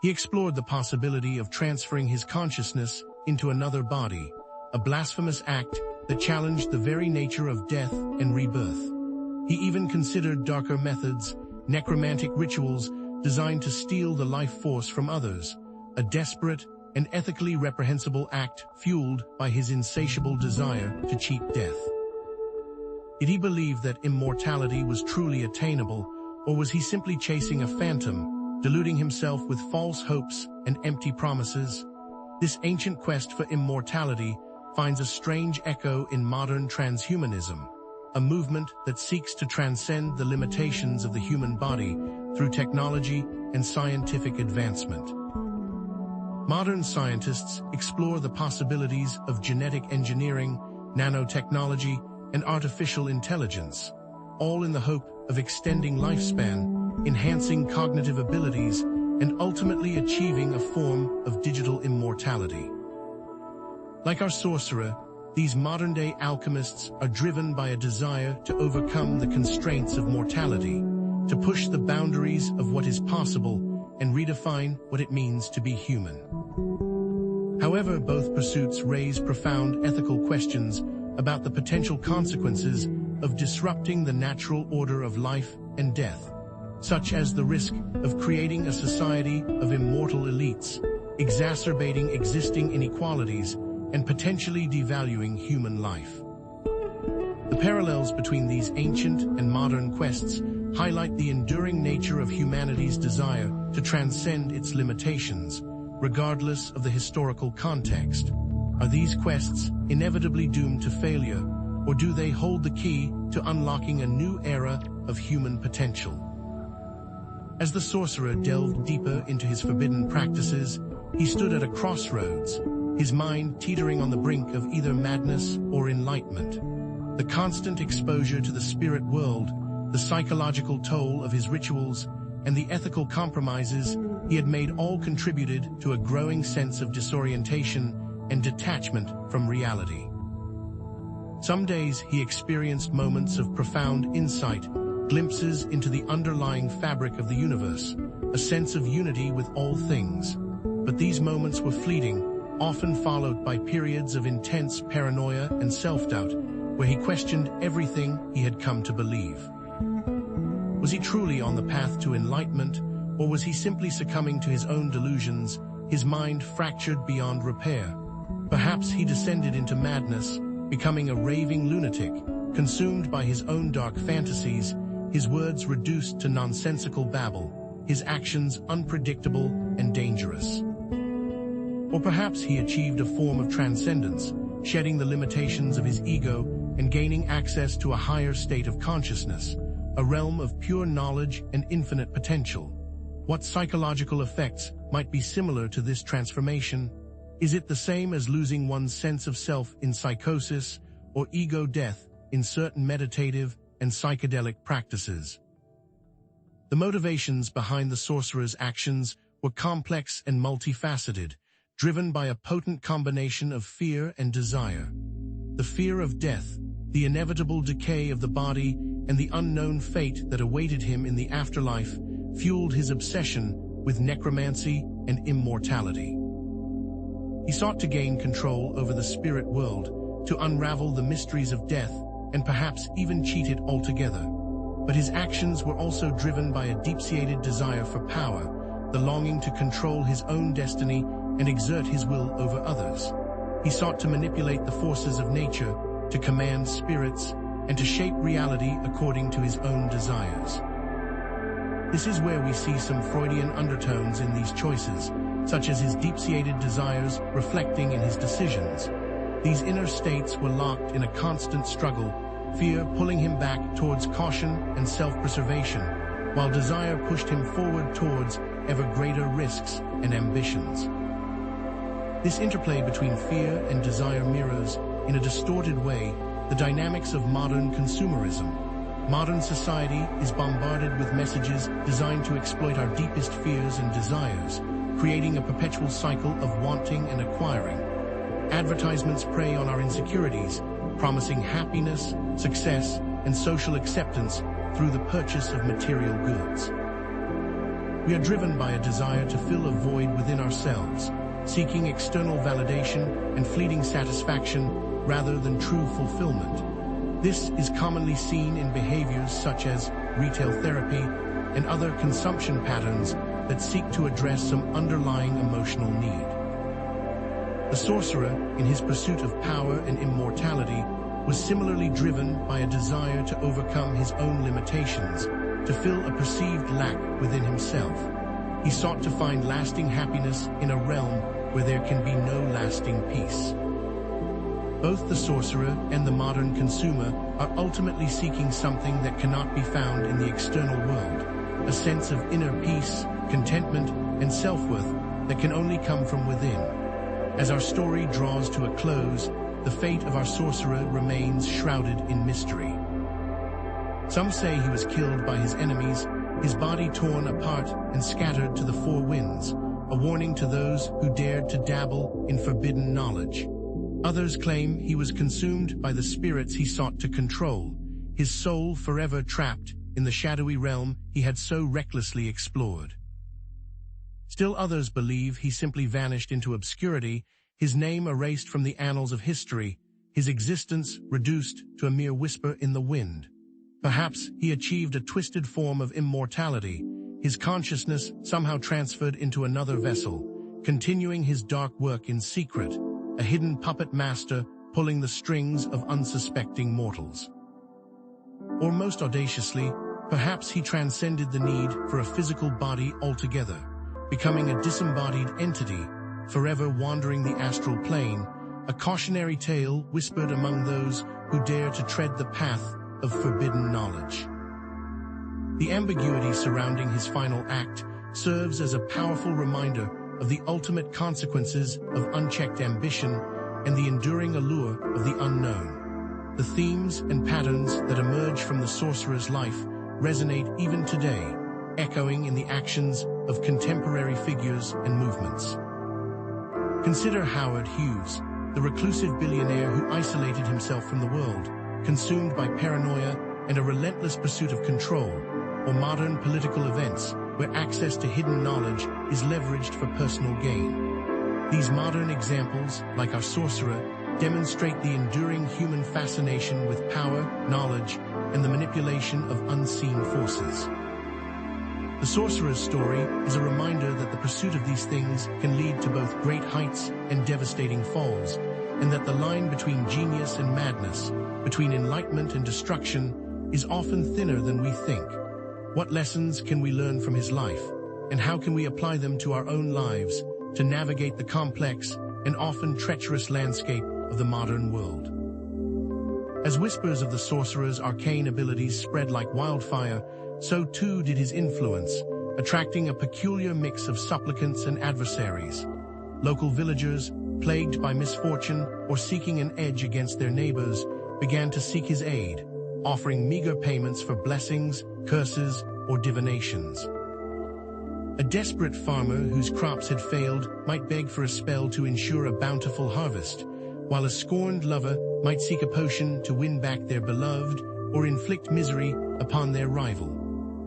He explored the possibility of transferring his consciousness into another body, a blasphemous act that challenged the very nature of death and rebirth. He even considered darker methods, necromantic rituals designed to steal the life force from others, a desperate and ethically reprehensible act fueled by his insatiable desire to cheat death. Did he believe that immortality was truly attainable, or was he simply chasing a phantom, deluding himself with false hopes and empty promises? This ancient quest for immortality finds a strange echo in modern transhumanism, a movement that seeks to transcend the limitations of the human body through technology and scientific advancement. Modern scientists explore the possibilities of genetic engineering, nanotechnology, and artificial intelligence, all in the hope of extending lifespan, enhancing cognitive abilities, and ultimately achieving a form of digital immortality. Like our sorcerer, these modern-day alchemists are driven by a desire to overcome the constraints of mortality, to push the boundaries of what is possible and redefine what it means to be human. However, both pursuits raise profound ethical questions about the potential consequences of disrupting the natural order of life and death, such as the risk of creating a society of immortal elites, exacerbating existing inequalities, and potentially devaluing human life. The parallels between these ancient and modern quests highlight the enduring nature of humanity's desire to transcend its limitations, regardless of the historical context. Are these quests inevitably doomed to failure, or do they hold the key to unlocking a new era of human potential? As the sorcerer delved deeper into his forbidden practices, he stood at a crossroads, his mind teetering on the brink of either madness or enlightenment. The constant exposure to the spirit world, the psychological toll of his rituals, and the ethical compromises he had made all contributed to a growing sense of disorientation and detachment from reality. Some days he experienced moments of profound insight, glimpses into the underlying fabric of the universe, a sense of unity with all things. But these moments were fleeting, often followed by periods of intense paranoia and self-doubt, where he questioned everything he had come to believe. Was he truly on the path to enlightenment, or was he simply succumbing to his own delusions, his mind fractured beyond repair? Perhaps he descended into madness, becoming a raving lunatic, consumed by his own dark fantasies, his words reduced to nonsensical babble, his actions unpredictable and dangerous. Or perhaps he achieved a form of transcendence, shedding the limitations of his ego and gaining access to a higher state of consciousness, a realm of pure knowledge and infinite potential. What psychological effects might be similar to this transformation? Is it the same as losing one's sense of self in psychosis or ego death in certain meditative and psychedelic practices? The motivations behind the sorcerer's actions were complex and multifaceted, driven by a potent combination of fear and desire. The fear of death, the inevitable decay of the body, and the unknown fate that awaited him in the afterlife fueled his obsession with necromancy and immortality. He sought to gain control over the spirit world, to unravel the mysteries of death, and perhaps even cheat it altogether. But his actions were also driven by a deep-seated desire for power, the longing to control his own destiny and exert his will over others. He sought to manipulate the forces of nature, to command spirits, and to shape reality according to his own desires. This is where we see some Freudian undertones in these choices, such as his deep-seated desires reflecting in his decisions. These inner states were locked in a constant struggle, fear pulling him back towards caution and self-preservation, while desire pushed him forward towards ever greater risks and ambitions. This interplay between fear and desire mirrors, in a distorted way, the dynamics of modern consumerism. Modern society is bombarded with messages designed to exploit our deepest fears and desires, creating a perpetual cycle of wanting and acquiring. Advertisements prey on our insecurities, promising happiness, success, and social acceptance through the purchase of material goods. We are driven by a desire to fill a void within ourselves, seeking external validation and fleeting satisfaction rather than true fulfillment. This is commonly seen in behaviors such as retail therapy and other consumption patterns that seek to address some underlying emotional need. The sorcerer, in his pursuit of power and immortality, was similarly driven by a desire to overcome his own limitations, to fill a perceived lack within himself. He sought to find lasting happiness in a realm where there can be no lasting peace. Both the sorcerer and the modern consumer are ultimately seeking something that cannot be found in the external world, a sense of inner peace, contentment, and self-worth that can only come from within. As our story draws to a close, the fate of our sorcerer remains shrouded in mystery. Some say he was killed by his enemies, his body torn apart and scattered to the four winds, a warning to those who dared to dabble in forbidden knowledge. Others claim he was consumed by the spirits he sought to control, his soul forever trapped in the shadowy realm he had so recklessly explored. Still others believe he simply vanished into obscurity, his name erased from the annals of history, his existence reduced to a mere whisper in the wind. Perhaps he achieved a twisted form of immortality, his consciousness somehow transferred into another vessel, continuing his dark work in secret. a hidden puppet master pulling the strings of unsuspecting mortals. Or most audaciously, perhaps he transcended the need for a physical body altogether, becoming a disembodied entity, forever wandering the astral plane, a cautionary tale whispered among those who dare to tread the path of forbidden knowledge. The ambiguity surrounding his final act serves as a powerful reminder of the ultimate consequences of unchecked ambition and the enduring allure of the unknown. The themes and patterns that emerge from the sorcerer's life resonate even today, echoing in the actions of contemporary figures and movements. Consider Howard Hughes, the reclusive billionaire who isolated himself from the world, consumed by paranoia and a relentless pursuit of control, or modern political events where access to hidden knowledge is leveraged for personal gain. These modern examples, like our sorcerer, demonstrate the enduring human fascination with power, knowledge, and the manipulation of unseen forces. The sorcerer's story is a reminder that the pursuit of these things can lead to both great heights and devastating falls, and that the line between genius and madness, between enlightenment and destruction, is often thinner than we think. What lessons can we learn from his life, and how can we apply them to our own lives to navigate the complex and often treacherous landscape of the modern world? As whispers of the sorcerer's arcane abilities spread like wildfire, so too did his influence, attracting a peculiar mix of supplicants and adversaries. Local villagers, plagued by misfortune or seeking an edge against their neighbors, began to seek his aid, offering meager payments for blessings, curses, or divinations. A desperate farmer whose crops had failed might beg for a spell to ensure a bountiful harvest, while a scorned lover might seek a potion to win back their beloved or inflict misery upon their rival.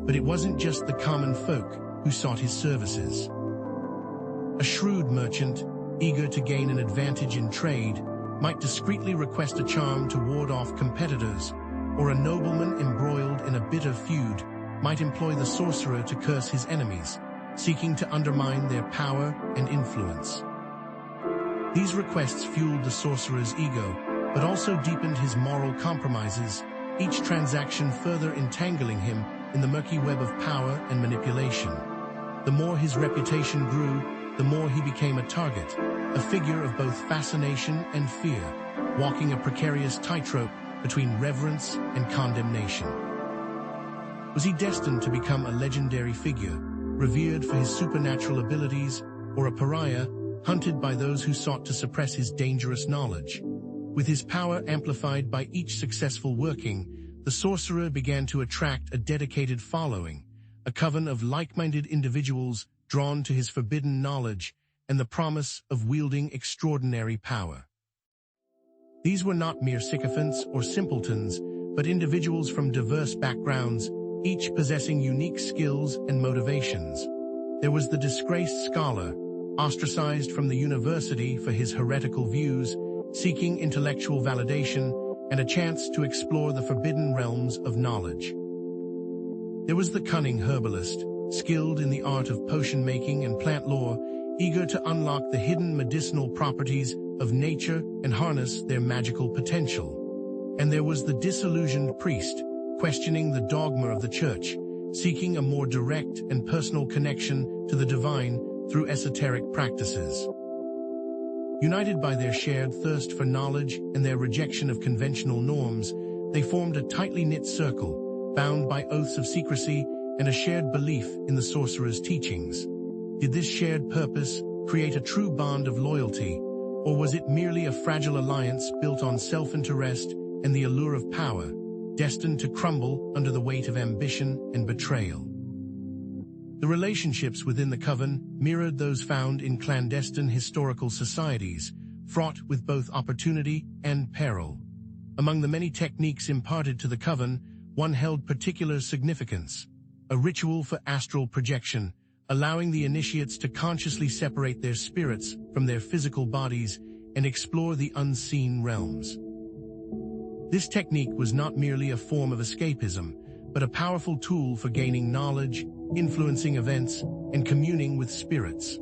But it wasn't just the common folk who sought his services. A shrewd merchant, eager to gain an advantage in trade, might discreetly request a charm to ward off competitors, or a nobleman embroiled in a bitter feud might employ the sorcerer to curse his enemies, seeking to undermine their power and influence. These requests fueled the sorcerer's ego, but also deepened his moral compromises, each transaction further entangling him in the murky web of power and manipulation. The more his reputation grew, the more he became a target, a figure of both fascination and fear, walking a precarious tightrope between reverence and condemnation. Was he destined to become a legendary figure, revered for his supernatural abilities, or a pariah, hunted by those who sought to suppress his dangerous knowledge? With his power amplified by each successful working, the sorcerer began to attract a dedicated following, a coven of like-minded individuals drawn to his forbidden knowledge and the promise of wielding extraordinary power. These were not mere sycophants or simpletons, but individuals from diverse backgrounds, each possessing unique skills and motivations. There was the disgraced scholar, ostracized from the university for his heretical views, seeking intellectual validation and a chance to explore the forbidden realms of knowledge. There was the cunning herbalist, skilled in the art of potion making and plant lore, eager to unlock the hidden medicinal properties of nature and harness their magical potential. And there was the disillusioned priest, questioning the dogma of the church, seeking a more direct and personal connection to the divine through esoteric practices. United by their shared thirst for knowledge and their rejection of conventional norms, they formed a tightly knit circle, bound by oaths of secrecy and a shared belief in the sorcerer's teachings. Did this shared purpose create a true bond of loyalty, or was it merely a fragile alliance built on self-interest and the allure of power, destined to crumble under the weight of ambition and betrayal? The relationships within the coven mirrored those found in clandestine historical societies, fraught with both opportunity and peril. Among the many techniques imparted to the coven, one held particular significance: a ritual for astral projection, allowing the initiates to consciously separate their spirits from their physical bodies and explore the unseen realms. This technique was not merely a form of escapism, but a powerful tool for gaining knowledge, influencing events, and communing with spirits.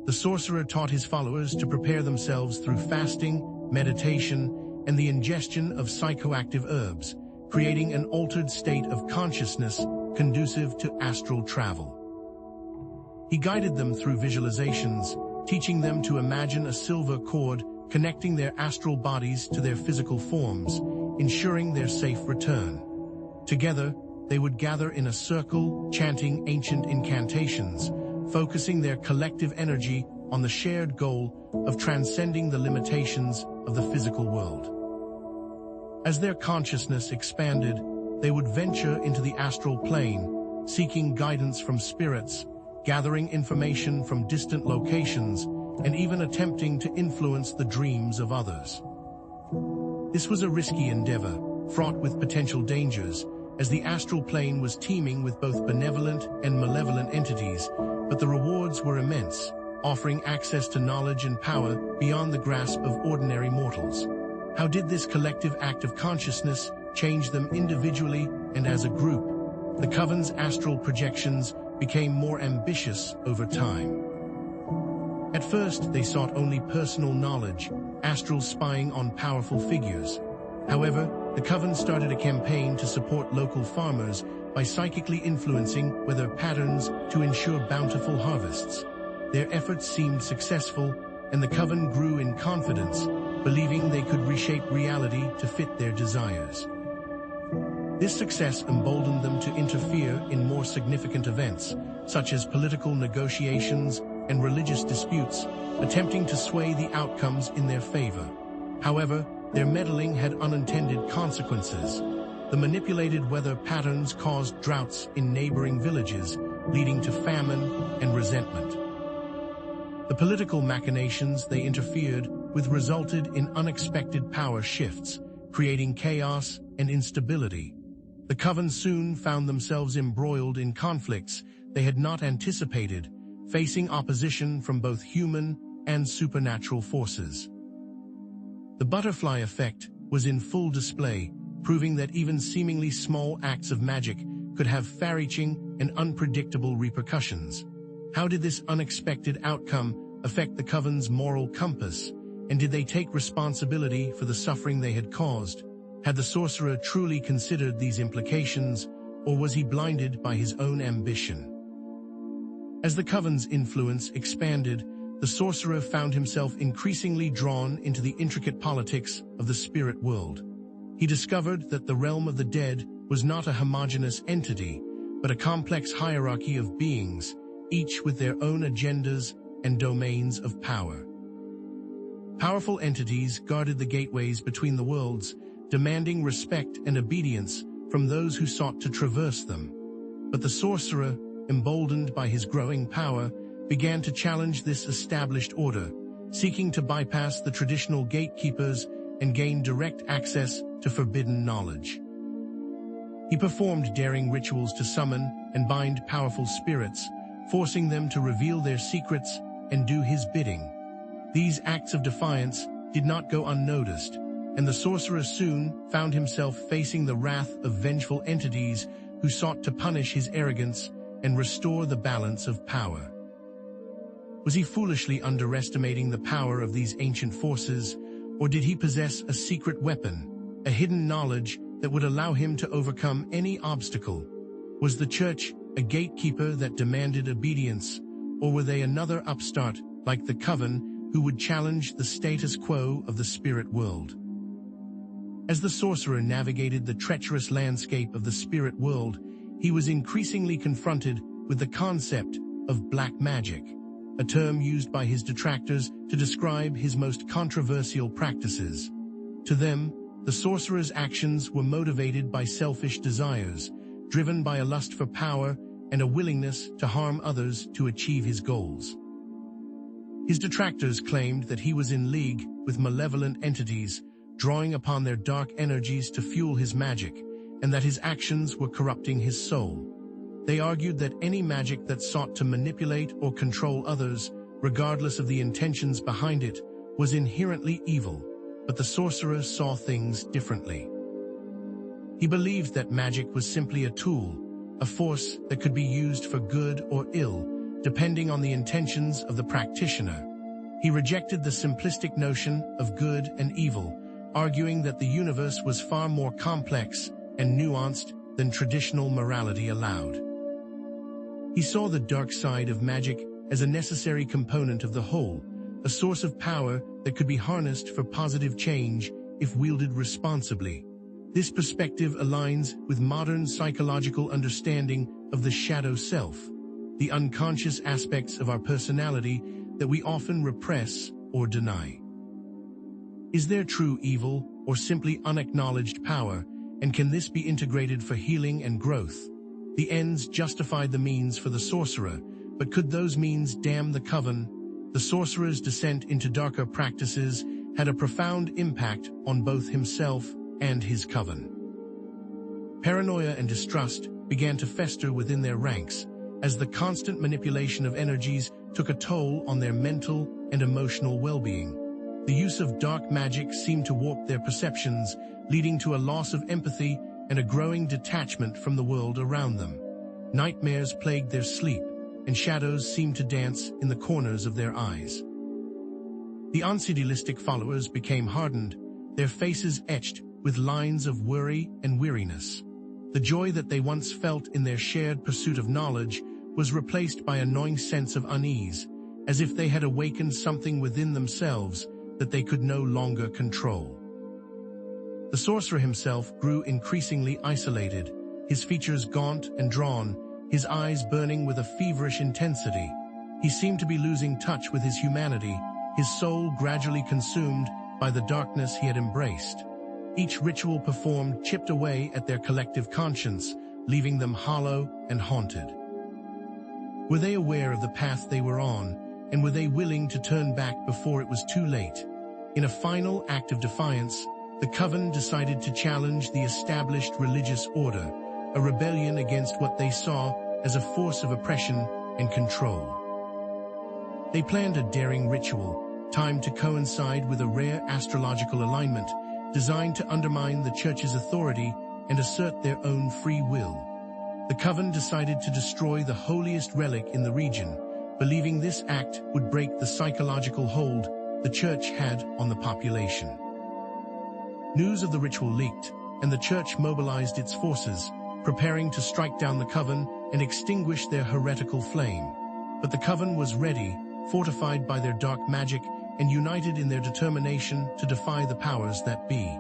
The sorcerer taught his followers to prepare themselves through fasting, meditation, and the ingestion of psychoactive herbs, creating an altered state of consciousness conducive to astral travel. He guided them through visualizations, teaching them to imagine a silver cord connecting their astral bodies to their physical forms, ensuring their safe return. Together, they would gather in a circle, chanting ancient incantations, focusing their collective energy on the shared goal of transcending the limitations of the physical world. As their consciousness expanded, they would venture into the astral plane, seeking guidance from spirits, gathering information from distant locations, and even attempting to influence the dreams of others. This was a risky endeavor, fraught with potential dangers, as the astral plane was teeming with both benevolent and malevolent entities, but the rewards were immense, offering access to knowledge and power beyond the grasp of ordinary mortals. How did this collective act of consciousness change them individually and as a group? The coven's astral projections became more ambitious over time. At first, they sought only personal knowledge, astral spying on powerful figures. However, the coven started a campaign to support local farmers by psychically influencing weather patterns to ensure bountiful harvests. Their efforts seemed successful, and the coven grew in confidence, believing they could reshape reality to fit their desires. This success emboldened them to interfere in more significant events, such as political negotiations and religious disputes, attempting to sway the outcomes in their favor. However, their meddling had unintended consequences. The manipulated weather patterns caused droughts in neighboring villages, leading to famine and resentment. The political machinations they interfered with resulted in unexpected power shifts, creating chaos and instability. The coven soon found themselves embroiled in conflicts they had not anticipated, facing opposition from both human and supernatural forces. The butterfly effect was in full display, proving that even seemingly small acts of magic could have far-reaching and unpredictable repercussions. How did this unexpected outcome affect the coven's moral compass, and did they take responsibility for the suffering they had caused? Had the sorcerer truly considered these implications, or was he blinded by his own ambition? As the coven's influence expanded, the sorcerer found himself increasingly drawn into the intricate politics of the spirit world. He discovered that the realm of the dead was not a homogeneous entity, but a complex hierarchy of beings, each with their own agendas and domains of power. Powerful entities guarded the gateways between the worlds, demanding respect and obedience from those who sought to traverse them. But the sorcerer, emboldened by his growing power, began to challenge this established order, seeking to bypass the traditional gatekeepers and gain direct access to forbidden knowledge. He performed daring rituals to summon and bind powerful spirits, forcing them to reveal their secrets and do his bidding. These acts of defiance did not go unnoticed, and the sorcerer soon found himself facing the wrath of vengeful entities who sought to punish his arrogance and restore the balance of power. Was he foolishly underestimating the power of these ancient forces, or did he possess a secret weapon, a hidden knowledge that would allow him to overcome any obstacle? Was the church a gatekeeper that demanded obedience, or were they another upstart like the coven who would challenge the status quo of the spirit world? As the sorcerer navigated the treacherous landscape of the spirit world, he was increasingly confronted with the concept of black magic, a term used by his detractors to describe his most controversial practices. To them, the sorcerer's actions were motivated by selfish desires, driven by a lust for power and a willingness to harm others to achieve his goals. His detractors claimed that he was in league with malevolent entities, drawing upon their dark energies to fuel his magic, and that his actions were corrupting his soul. They argued that any magic that sought to manipulate or control others, regardless of the intentions behind it, was inherently evil, but the sorcerer saw things differently. He believed that magic was simply a tool, a force that could be used for good or ill, depending on the intentions of the practitioner. He rejected the simplistic notion of good and evil, arguing that the universe was far more complex and nuanced than traditional morality allowed. He saw the dark side of magic as a necessary component of the whole, a source of power that could be harnessed for positive change if wielded responsibly. This perspective aligns with modern psychological understanding of the shadow self, the unconscious aspects of our personality that we often repress or deny. Is there true evil or simply unacknowledged power, and can this be integrated for healing and growth? The ends justified the means for the sorcerer, but could those means damn the coven? The sorcerer's descent into darker practices had a profound impact on both himself and his coven. Paranoia and distrust began to fester within their ranks, as the constant manipulation of energies took a toll on their mental and emotional well-being. The use of dark magic seemed to warp their perceptions, leading to a loss of empathy and a growing detachment from the world around them. Nightmares plagued their sleep, and shadows seemed to dance in the corners of their eyes. The unsidelistic followers became hardened, their faces etched with lines of worry and weariness. The joy that they once felt in their shared pursuit of knowledge was replaced by a gnawing sense of unease, as if they had awakened something within themselves that they could no longer control. The sorcerer himself grew increasingly isolated, his features gaunt and drawn, his eyes burning with a feverish intensity. He seemed to be losing touch with his humanity, his soul gradually consumed by the darkness he had embraced. Each ritual performed chipped away at their collective conscience, leaving them hollow and haunted. Were they aware of the path they were on, and were they willing to turn back before it was too late? In a final act of defiance, the coven decided to challenge the established religious order, a rebellion against what they saw as a force of oppression and control. They planned a daring ritual, timed to coincide with a rare astrological alignment, designed to undermine the church's authority and assert their own free will. The coven decided to destroy the holiest relic in the region, believing this act would break the psychological hold the church had on the population. News of the ritual leaked, and the church mobilized its forces, preparing to strike down the coven and extinguish their heretical flame. But the coven was ready, fortified by their dark magic and united in their determination to defy the powers that be.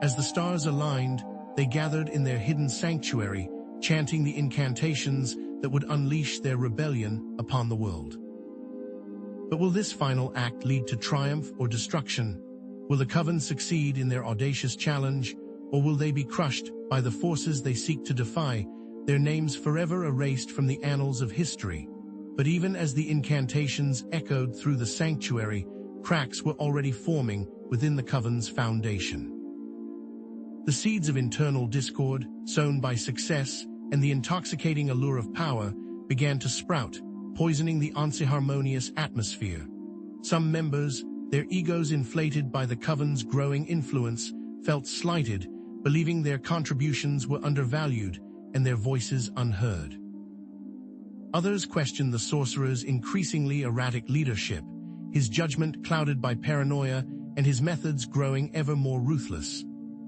As the stars aligned, they gathered in their hidden sanctuary, chanting the incantations that would unleash their rebellion upon the world. But will this final act lead to triumph or destruction? Will the coven succeed in their audacious challenge, or will they be crushed by the forces they seek to defy, their names forever erased from the annals of history? But even as the incantations echoed through the sanctuary, cracks were already forming within the coven's foundation. The seeds of internal discord, sown by success and the intoxicating allure of power, began to sprout, poisoning the unharmonious atmosphere. Some members, their egos inflated by the coven's growing influence, felt slighted, believing their contributions were undervalued and their voices unheard. Others questioned the sorcerer's increasingly erratic leadership, his judgment clouded by paranoia and his methods growing ever more ruthless.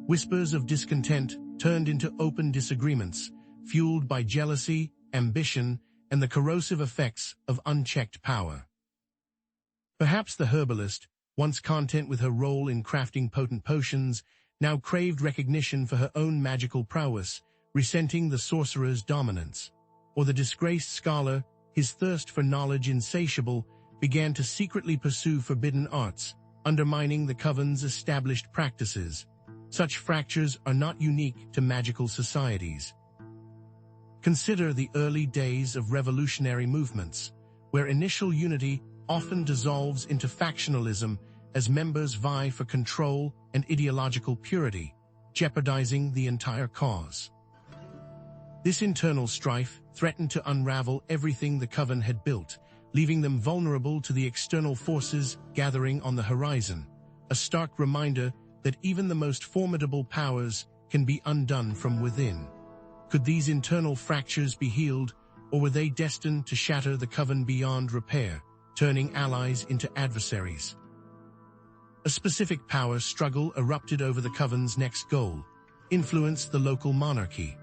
Whispers of discontent turned into open disagreements, fueled by jealousy, ambition, and the corrosive effects of unchecked power. Perhaps the herbalist, once content with her role in crafting potent potions, now craved recognition for her own magical prowess, resenting the sorcerer's dominance. Or the disgraced scholar, his thirst for knowledge insatiable, began to secretly pursue forbidden arts, undermining the coven's established practices. Such fractures are not unique to magical societies. Consider the early days of revolutionary movements, where initial unity often dissolves into factionalism as members vie for control and ideological purity, jeopardizing the entire cause. This internal strife threatened to unravel everything the coven had built, leaving them vulnerable to the external forces gathering on the horizon, a stark reminder that even the most formidable powers can be undone from within. Could these internal fractures be healed, or were they destined to shatter the coven beyond repair, turning allies into adversaries? A specific power struggle erupted over the coven's next goal: influence the local monarchy.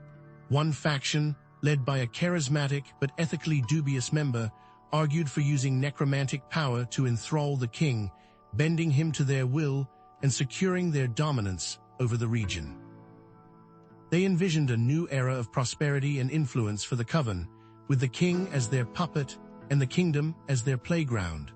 One faction, led by a charismatic but ethically dubious member, argued for using necromantic power to enthrall the king, bending him to their will and securing their dominance over the region. They envisioned a new era of prosperity and influence for the coven, with the king as their puppet and the kingdom as their playground.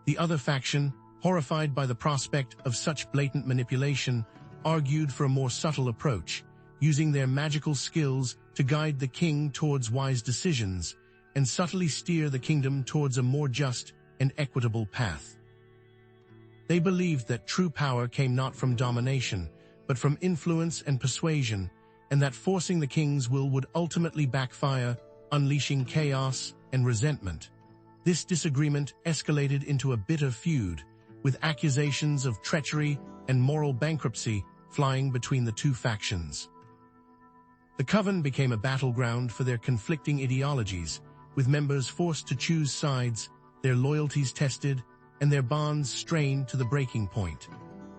The other faction, horrified by the prospect of such blatant manipulation, argued for a more subtle approach, using their magical skills to guide the king towards wise decisions and subtly steer the kingdom towards a more just and equitable path. They believed that true power came not from domination, but from influence and persuasion, and that forcing the king's will would ultimately backfire, unleashing chaos and resentment. This disagreement escalated into a bitter feud, with accusations of treachery and moral bankruptcy flying between the two factions. The coven became a battleground for their conflicting ideologies, with members forced to choose sides, their loyalties tested, and their bonds strained to the breaking point.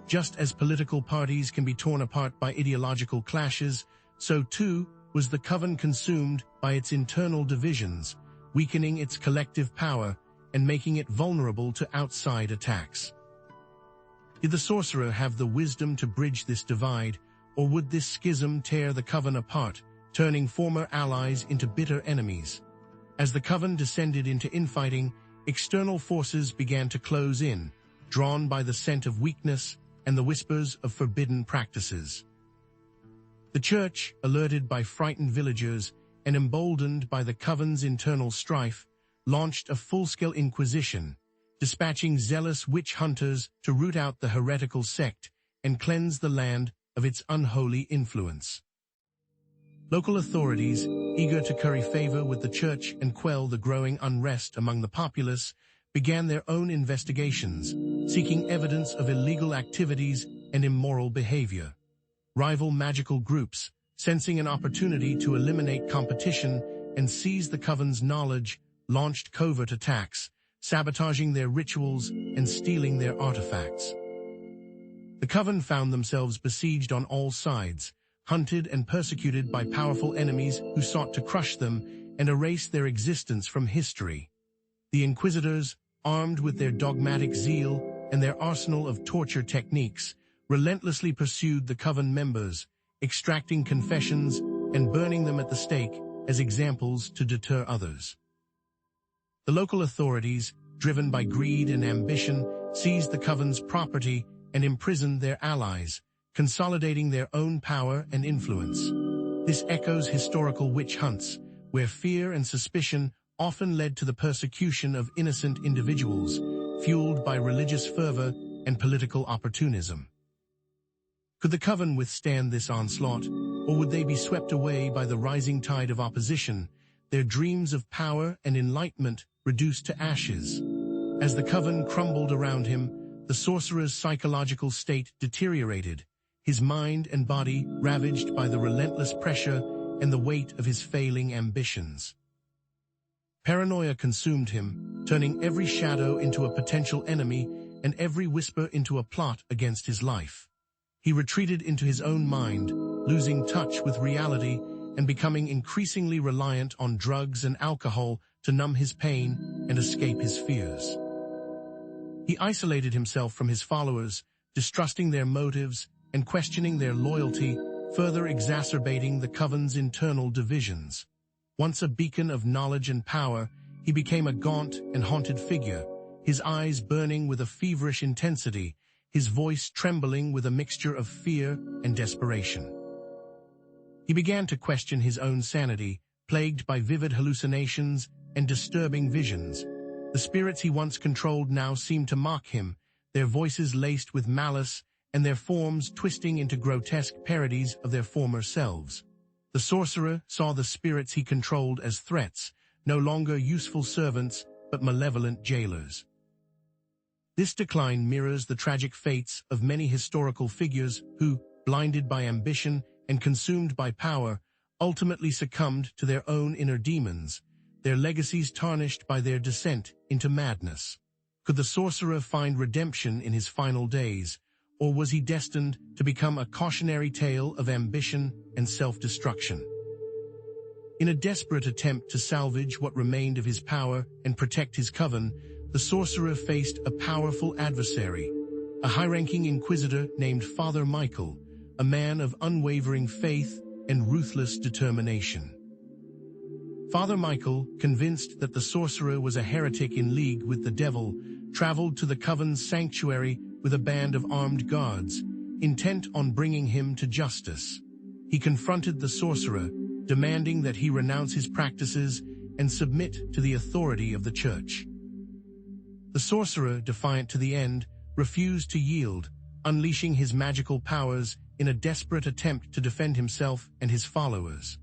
Just as political parties can be torn apart by ideological clashes, so too was the coven consumed by its internal divisions, weakening its collective power and making it vulnerable to outside attacks. Did the sorcerer have the wisdom to bridge this divide, or would this schism tear the coven apart, turning former allies into bitter enemies? As the coven descended into infighting, external forces began to close in, drawn by the scent of weakness and the whispers of forbidden practices. The church, alerted by frightened villagers and emboldened by the coven's internal strife, launched a full-scale inquisition, dispatching zealous witch hunters to root out the heretical sect and cleanse the land of its unholy influence. Local authorities, eager to curry favor with the church and quell the growing unrest among the populace, began their own investigations, seeking evidence of illegal activities and immoral behavior. Rival magical groups, sensing an opportunity to eliminate competition and seize the coven's knowledge, launched covert attacks, sabotaging their rituals and stealing their artifacts. The coven found themselves besieged on all sides, hunted and persecuted by powerful enemies who sought to crush them and erase their existence from history. The inquisitors, armed with their dogmatic zeal and their arsenal of torture techniques, relentlessly pursued the coven members, extracting confessions and burning them at the stake as examples to deter others. The local authorities, driven by greed and ambition, seized the coven's property and imprisoned their allies, consolidating their own power and influence. This echoes historical witch hunts, where fear and suspicion often led to the persecution of innocent individuals, fueled by religious fervor and political opportunism. Could the coven withstand this onslaught, or would they be swept away by the rising tide of opposition, their dreams of power and enlightenment reduced to ashes? As the coven crumbled around him, the sorcerer's psychological state deteriorated, his mind and body ravaged by the relentless pressure and the weight of his failing ambitions. Paranoia consumed him, turning every shadow into a potential enemy and every whisper into a plot against his life. He retreated into his own mind, losing touch with reality and becoming increasingly reliant on drugs and alcohol to numb his pain and escape his fears. He isolated himself from his followers, distrusting their motives and questioning their loyalty, further exacerbating the coven's internal divisions. Once a beacon of knowledge and power, he became a gaunt and haunted figure, his eyes burning with a feverish intensity, his voice trembling with a mixture of fear and desperation. He began to question his own sanity, plagued by vivid hallucinations and disturbing visions. The spirits he once controlled now seemed to mock him, their voices laced with malice and their forms twisting into grotesque parodies of their former selves. The sorcerer saw the spirits he controlled as threats, no longer useful servants, but malevolent jailers. This decline mirrors the tragic fates of many historical figures who, blinded by ambition and consumed by power, ultimately succumbed to their own inner demons, their legacies tarnished by their descent into madness. Could the sorcerer find redemption in his final days, or was he destined to become a cautionary tale of ambition and self-destruction? In a desperate attempt to salvage what remained of his power and protect his coven, the sorcerer faced a powerful adversary, a high-ranking inquisitor named Father Michael, a man of unwavering faith and ruthless determination. Father Michael, convinced that the sorcerer was a heretic in league with the devil, traveled to the coven's sanctuary with a band of armed guards, intent on bringing him to justice. He confronted the sorcerer, demanding that he renounce his practices and submit to the authority of the church. The sorcerer, defiant to the end, refused to yield, unleashing his magical powers in a desperate attempt to defend himself and his followers.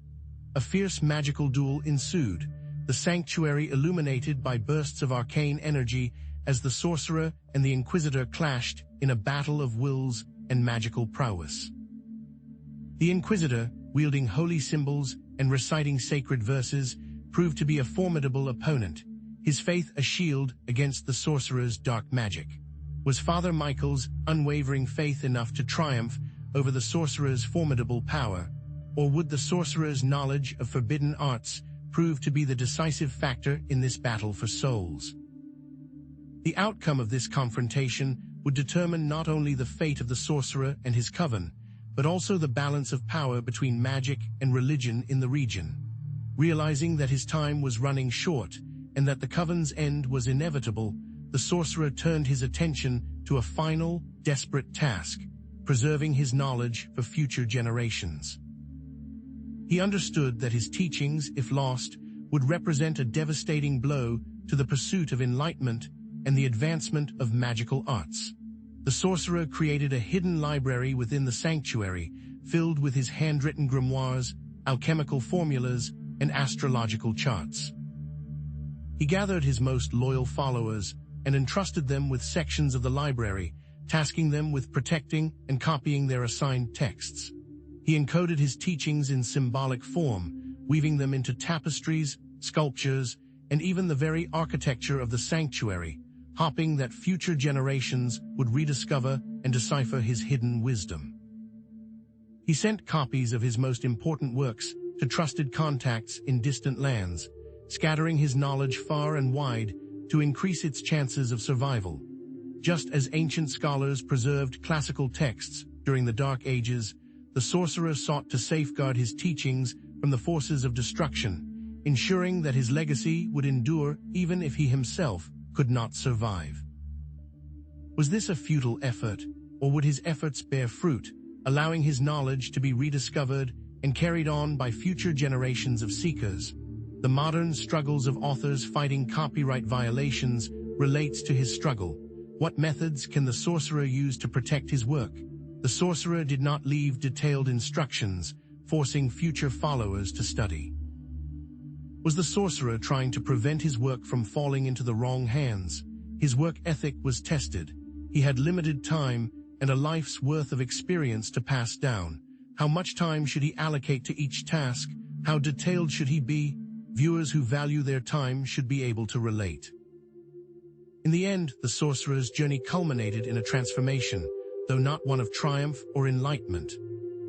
A fierce magical duel ensued, the sanctuary illuminated by bursts of arcane energy as the sorcerer and the inquisitor clashed in a battle of wills and magical prowess. The inquisitor, wielding holy symbols and reciting sacred verses, proved to be a formidable opponent, his faith a shield against the sorcerer's dark magic. Was Father Michael's unwavering faith enough to triumph over the sorcerer's formidable power, or would the sorcerer's knowledge of forbidden arts prove to be the decisive factor in this battle for souls? The outcome of this confrontation would determine not only the fate of the sorcerer and his coven, but also the balance of power between magic and religion in the region. Realizing that his time was running short and that the coven's end was inevitable, the sorcerer turned his attention to a final, desperate task, preserving his knowledge for future generations. He understood that his teachings, if lost, would represent a devastating blow to the pursuit of enlightenment and the advancement of magical arts. The sorcerer created a hidden library within the sanctuary, filled with his handwritten grimoires, alchemical formulas, and astrological charts. He gathered his most loyal followers and entrusted them with sections of the library, tasking them with protecting and copying their assigned texts. He encoded his teachings in symbolic form, weaving them into tapestries, sculptures, and even the very architecture of the sanctuary, hoping that future generations would rediscover and decipher his hidden wisdom. He sent copies of his most important works to trusted contacts in distant lands, scattering his knowledge far and wide to increase its chances of survival. Just as ancient scholars preserved classical texts during the Dark Ages, the sorcerer sought to safeguard his teachings from the forces of destruction, ensuring that his legacy would endure even if he himself could not survive. Was this a futile effort, or would his efforts bear fruit, allowing his knowledge to be rediscovered and carried on by future generations of seekers? The modern struggles of authors fighting copyright violations relates to his struggle. What methods can the sorcerer use to protect his work? The sorcerer did not leave detailed instructions, forcing future followers to study. Was the sorcerer trying to prevent his work from falling into the wrong hands? His work ethic was tested. He had limited time and a life's worth of experience to pass down. How much time should he allocate to each task? How detailed should he be? Viewers who value their time should be able to relate. In the end, the sorcerer's journey culminated in a transformation, though not one of triumph or enlightenment.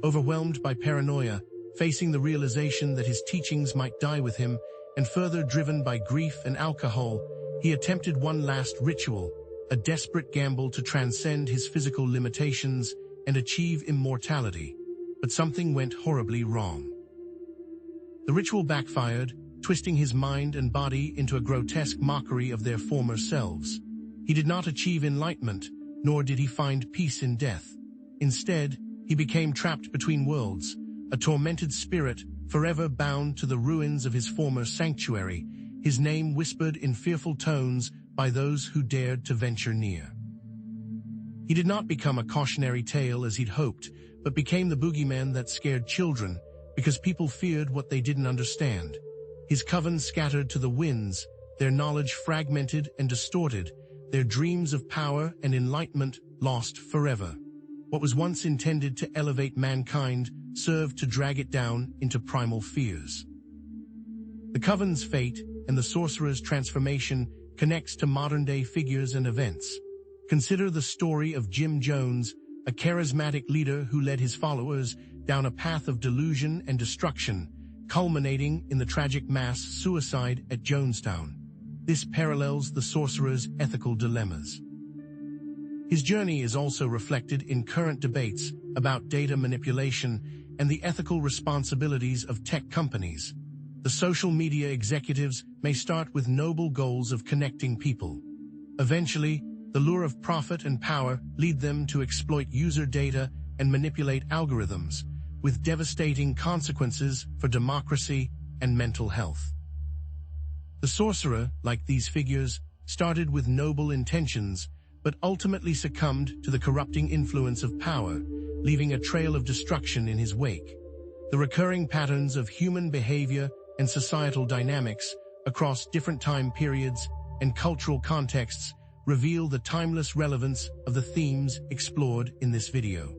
Overwhelmed by paranoia, facing the realization that his teachings might die with him, and further driven by grief and alcohol, he attempted one last ritual, a desperate gamble to transcend his physical limitations and achieve immortality. But something went horribly wrong. The ritual backfired, twisting his mind and body into a grotesque mockery of their former selves. He did not achieve enlightenment, nor did he find peace in death. Instead, he became trapped between worlds, a tormented spirit forever bound to the ruins of his former sanctuary, his name whispered in fearful tones by those who dared to venture near. He did not become a cautionary tale as he'd hoped, but became the boogeyman that scared children because people feared what they didn't understand. His coven scattered to the winds, their knowledge fragmented and distorted, their dreams of power and enlightenment lost forever. What was once intended to elevate mankind served to drag it down into primal fears. The coven's fate and the sorcerer's transformation connects to modern-day figures and events. Consider the story of Jim Jones, a charismatic leader who led his followers down a path of delusion and destruction, culminating in the tragic mass suicide at Jonestown. This parallels the sorcerer's ethical dilemmas. His journey is also reflected in current debates about data manipulation and the ethical responsibilities of tech companies. The social media executives may start with noble goals of connecting people. Eventually, the lure of profit and power lead them to exploit user data and manipulate algorithms, with devastating consequences for democracy and mental health. The sorcerer, like these figures, started with noble intentions, but ultimately succumbed to the corrupting influence of power, leaving a trail of destruction in his wake. The recurring patterns of human behavior and societal dynamics across different time periods and cultural contexts reveal the timeless relevance of the themes explored in this video.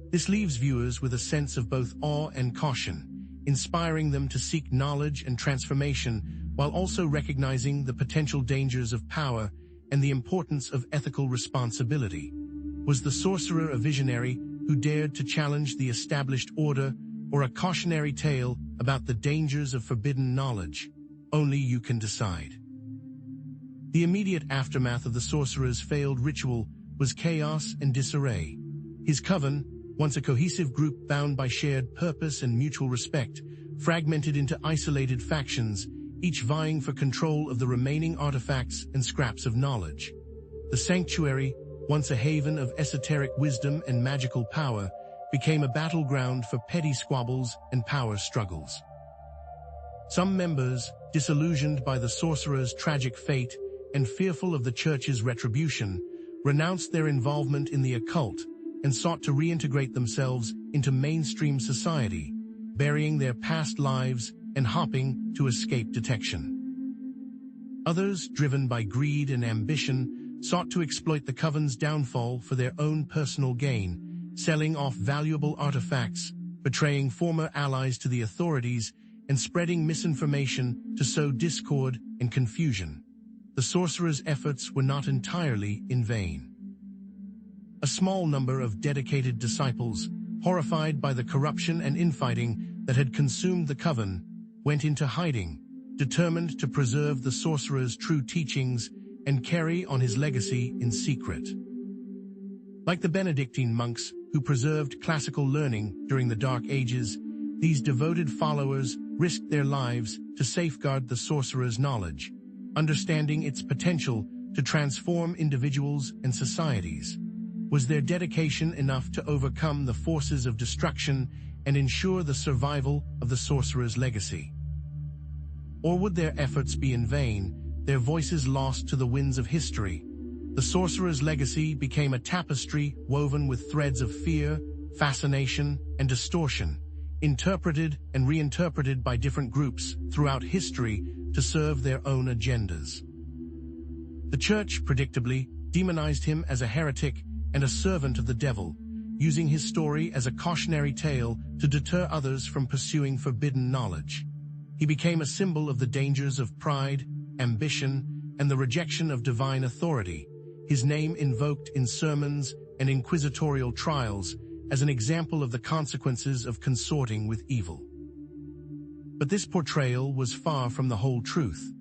This leaves viewers with a sense of both awe and caution, inspiring them to seek knowledge and transformation while also recognizing the potential dangers of power and the importance of ethical responsibility. Was the sorcerer a visionary who dared to challenge the established order, or a cautionary tale about the dangers of forbidden knowledge? Only you can decide. The immediate aftermath of the sorcerer's failed ritual was chaos and disarray. His coven, once a cohesive group bound by shared purpose and mutual respect, fragmented into isolated factions, each vying for control of the remaining artifacts and scraps of knowledge. The sanctuary, once a haven of esoteric wisdom and magical power, became a battleground for petty squabbles and power struggles. Some members, disillusioned by the sorcerer's tragic fate and fearful of the church's retribution, renounced their involvement in the occult and sought to reintegrate themselves into mainstream society, burying their past lives and hoping to escape detection. Others, driven by greed and ambition, sought to exploit the coven's downfall for their own personal gain, selling off valuable artifacts, betraying former allies to the authorities, and spreading misinformation to sow discord and confusion. The sorcerer's efforts were not entirely in vain. A small number of dedicated disciples, horrified by the corruption and infighting that had consumed the coven, went into hiding, determined to preserve the sorcerer's true teachings and carry on his legacy in secret. Like the Benedictine monks who preserved classical learning during the Dark Ages, these devoted followers risked their lives to safeguard the sorcerer's knowledge, understanding its potential to transform individuals and societies. Was their dedication enough to overcome the forces of destruction and ensure the survival of the sorcerer's legacy? Or would their efforts be in vain, their voices lost to the winds of history? The sorcerer's legacy became a tapestry woven with threads of fear, fascination, and distortion, interpreted and reinterpreted by different groups throughout history to serve their own agendas. The Church, predictably, demonized him as a heretic and a servant of the devil, using his story as a cautionary tale to deter others from pursuing forbidden knowledge. He became a symbol of the dangers of pride, ambition, and the rejection of divine authority, his name invoked in sermons and inquisitorial trials as an example of the consequences of consorting with evil. But this portrayal was far from the whole truth.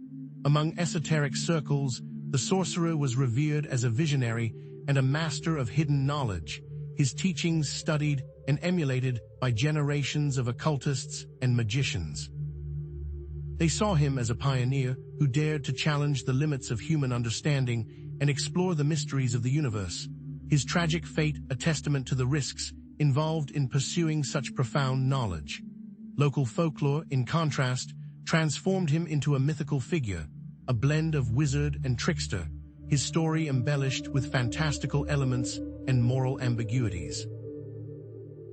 Among esoteric circles, the sorcerer was revered as a visionary and a master of hidden knowledge, his teachings studied and emulated by generations of occultists and magicians. They saw him as a pioneer who dared to challenge the limits of human understanding and explore the mysteries of the universe. His tragic fate a testament to the risks involved in pursuing such profound knowledge. Local folklore, in contrast, transformed him into a mythical figure, a blend of wizard and trickster, his story embellished with fantastical elements and moral ambiguities.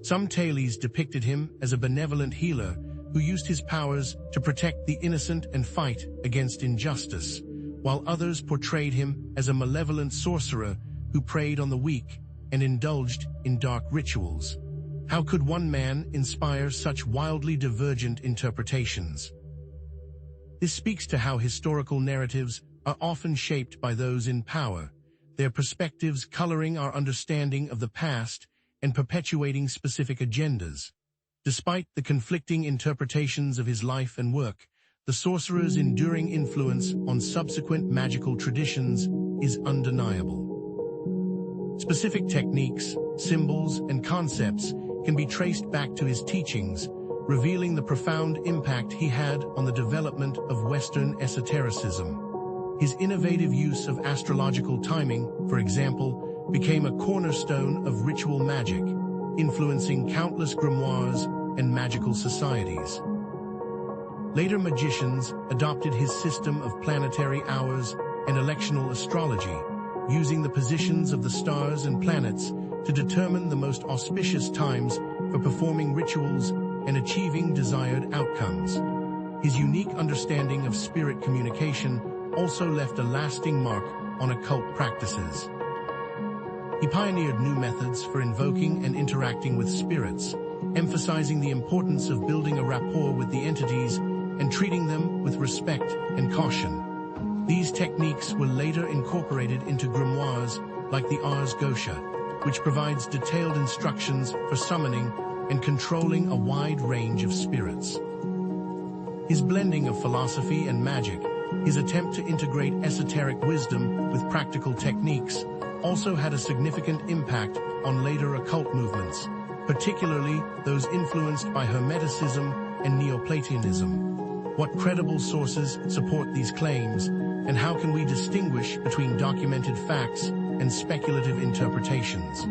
Some tales depicted him as a benevolent healer who used his powers to protect the innocent and fight against injustice, while others portrayed him as a malevolent sorcerer who preyed on the weak and indulged in dark rituals. How could one man inspire such wildly divergent interpretations? This speaks to how historical narratives are often shaped by those in power, their perspectives coloring our understanding of the past and perpetuating specific agendas. Despite the conflicting interpretations of his life and work, the sorcerer's enduring influence on subsequent magical traditions is undeniable. Specific techniques, symbols, and concepts can be traced back to his teachings, revealing the profound impact he had on the development of Western esotericism. His innovative use of astrological timing, for example, became a cornerstone of ritual magic, influencing countless grimoires and magical societies. Later magicians adopted his system of planetary hours and electional astrology, using the positions of the stars and planets to determine the most auspicious times for performing rituals and achieving desired outcomes. His unique understanding of spirit communication also left a lasting mark on occult practices. He pioneered new methods for invoking and interacting with spirits, emphasizing the importance of building a rapport with the entities and treating them with respect and caution. These techniques were later incorporated into grimoires like the Ars Goetia, which provides detailed instructions for summoning and controlling a wide range of spirits. His blending of philosophy and magic, his attempt to integrate esoteric wisdom with practical techniques, also had a significant impact on later occult movements, particularly those influenced by Hermeticism and Neoplatonism. What credible sources support these claims, and how can we distinguish between documented facts and speculative interpretations?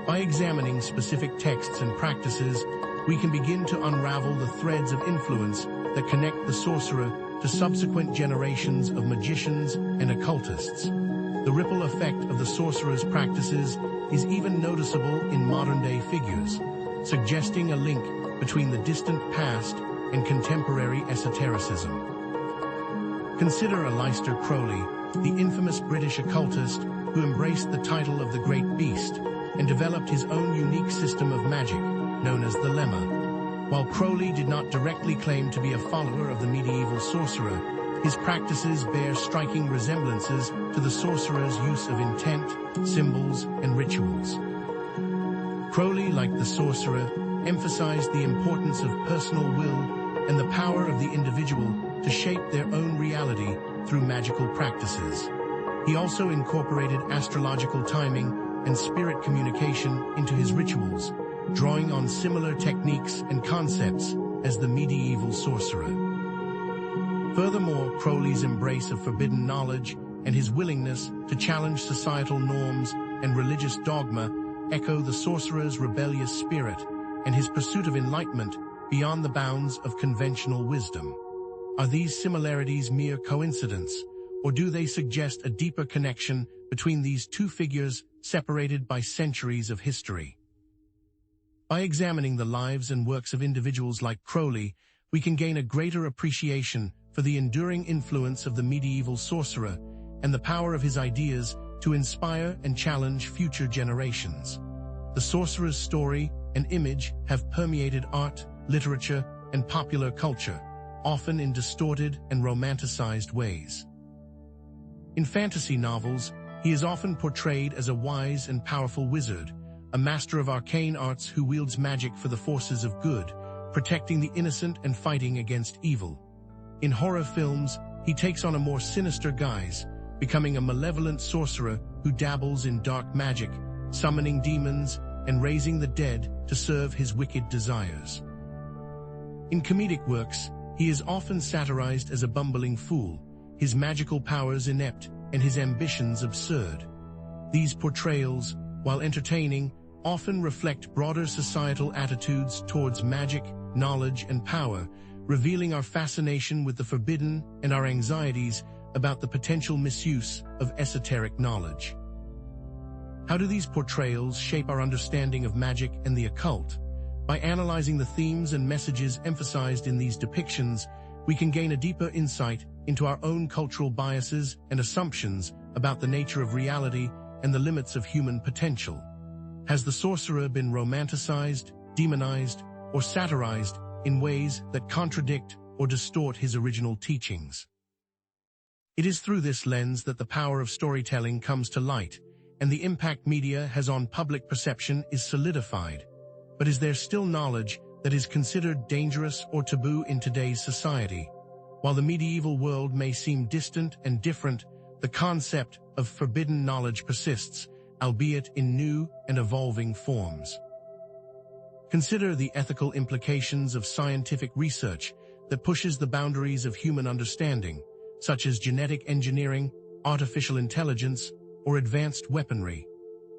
By examining specific texts and practices, we can begin to unravel the threads of influence that connect the sorcerer to subsequent generations of magicians and occultists. The ripple effect of the sorcerer's practices is even noticeable in modern-day figures, suggesting a link between the distant past and contemporary esotericism. Consider Aleister Crowley, the infamous British occultist who embraced the title of the Great Beast and developed his own unique system of magic, known as the Lemma. While Crowley did not directly claim to be a follower of the medieval sorcerer, his practices bear striking resemblances to the sorcerer's use of intent, symbols, and rituals. Crowley, like the sorcerer, emphasized the importance of personal will and the power of the individual to shape their own reality through magical practices. He also incorporated astrological timing and spirit communication into his rituals, drawing on similar techniques and concepts as the medieval sorcerer. Furthermore, Crowley's embrace of forbidden knowledge and his willingness to challenge societal norms and religious dogma echo the sorcerer's rebellious spirit and his pursuit of enlightenment beyond the bounds of conventional wisdom. Are these similarities mere coincidence, or do they suggest a deeper connection between these two figures separated by centuries of history? By examining the lives and works of individuals like Crowley, we can gain a greater appreciation for the enduring influence of the medieval sorcerer and the power of his ideas to inspire and challenge future generations. The sorcerer's story and image have permeated art, literature, and popular culture, often in distorted and romanticized ways. In fantasy novels, he is often portrayed as a wise and powerful wizard, a master of arcane arts who wields magic for the forces of good, protecting the innocent and fighting against evil. In horror films, he takes on a more sinister guise, becoming a malevolent sorcerer who dabbles in dark magic, summoning demons and raising the dead to serve his wicked desires. In comedic works, he is often satirized as a bumbling fool, his magical powers inept and his ambitions absurd. These portrayals, while entertaining, often reflect broader societal attitudes towards magic, knowledge, and power, revealing our fascination with the forbidden and our anxieties about the potential misuse of esoteric knowledge. How do these portrayals shape our understanding of magic and the occult? By analyzing the themes and messages emphasized in these depictions, we can gain a deeper insight into our own cultural biases and assumptions about the nature of reality and the limits of human potential. Has the sorcerer been romanticized, demonized, or satirized in ways that contradict or distort his original teachings. It is through this lens that the power of storytelling comes to light, and the impact media has on public perception is solidified. But is there still knowledge that is considered dangerous or taboo in today's society? While the medieval world may seem distant and different, the concept of forbidden knowledge persists, albeit in new and evolving forms. Consider the ethical implications of scientific research that pushes the boundaries of human understanding, such as genetic engineering, artificial intelligence, or advanced weaponry.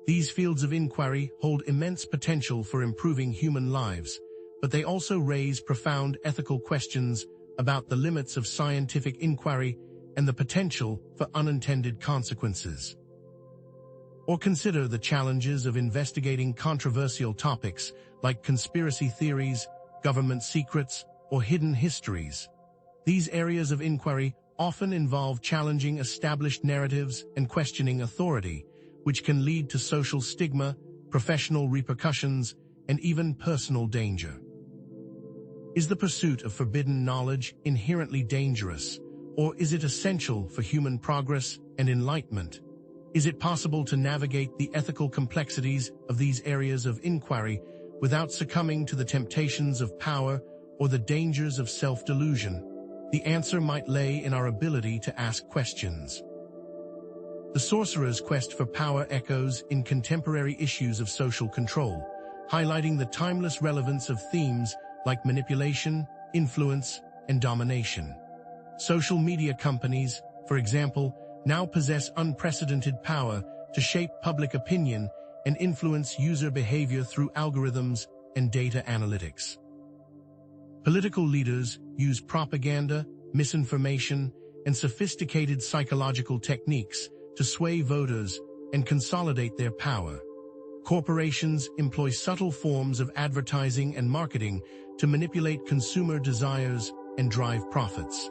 These fields of inquiry hold immense potential for improving human lives, but they also raise profound ethical questions about the limits of scientific inquiry and the potential for unintended consequences. Or consider the challenges of investigating controversial topics like conspiracy theories, government secrets, or hidden histories. These areas of inquiry often involve challenging established narratives and questioning authority, which can lead to social stigma, professional repercussions, and even personal danger. Is the pursuit of forbidden knowledge inherently dangerous, or is it essential for human progress and enlightenment? Is it possible to navigate the ethical complexities of these areas of inquiry without succumbing to the temptations of power or the dangers of self-delusion? The answer might lay in our ability to ask questions. The sorcerer's quest for power echoes in contemporary issues of social control, highlighting the timeless relevance of themes like manipulation, influence, and domination. Social media companies, for example, now possess unprecedented power to shape public opinion and influence user behavior through algorithms and data analytics. Political leaders use propaganda, misinformation, and sophisticated psychological techniques to sway voters and consolidate their power. Corporations employ subtle forms of advertising and marketing to manipulate consumer desires and drive profits.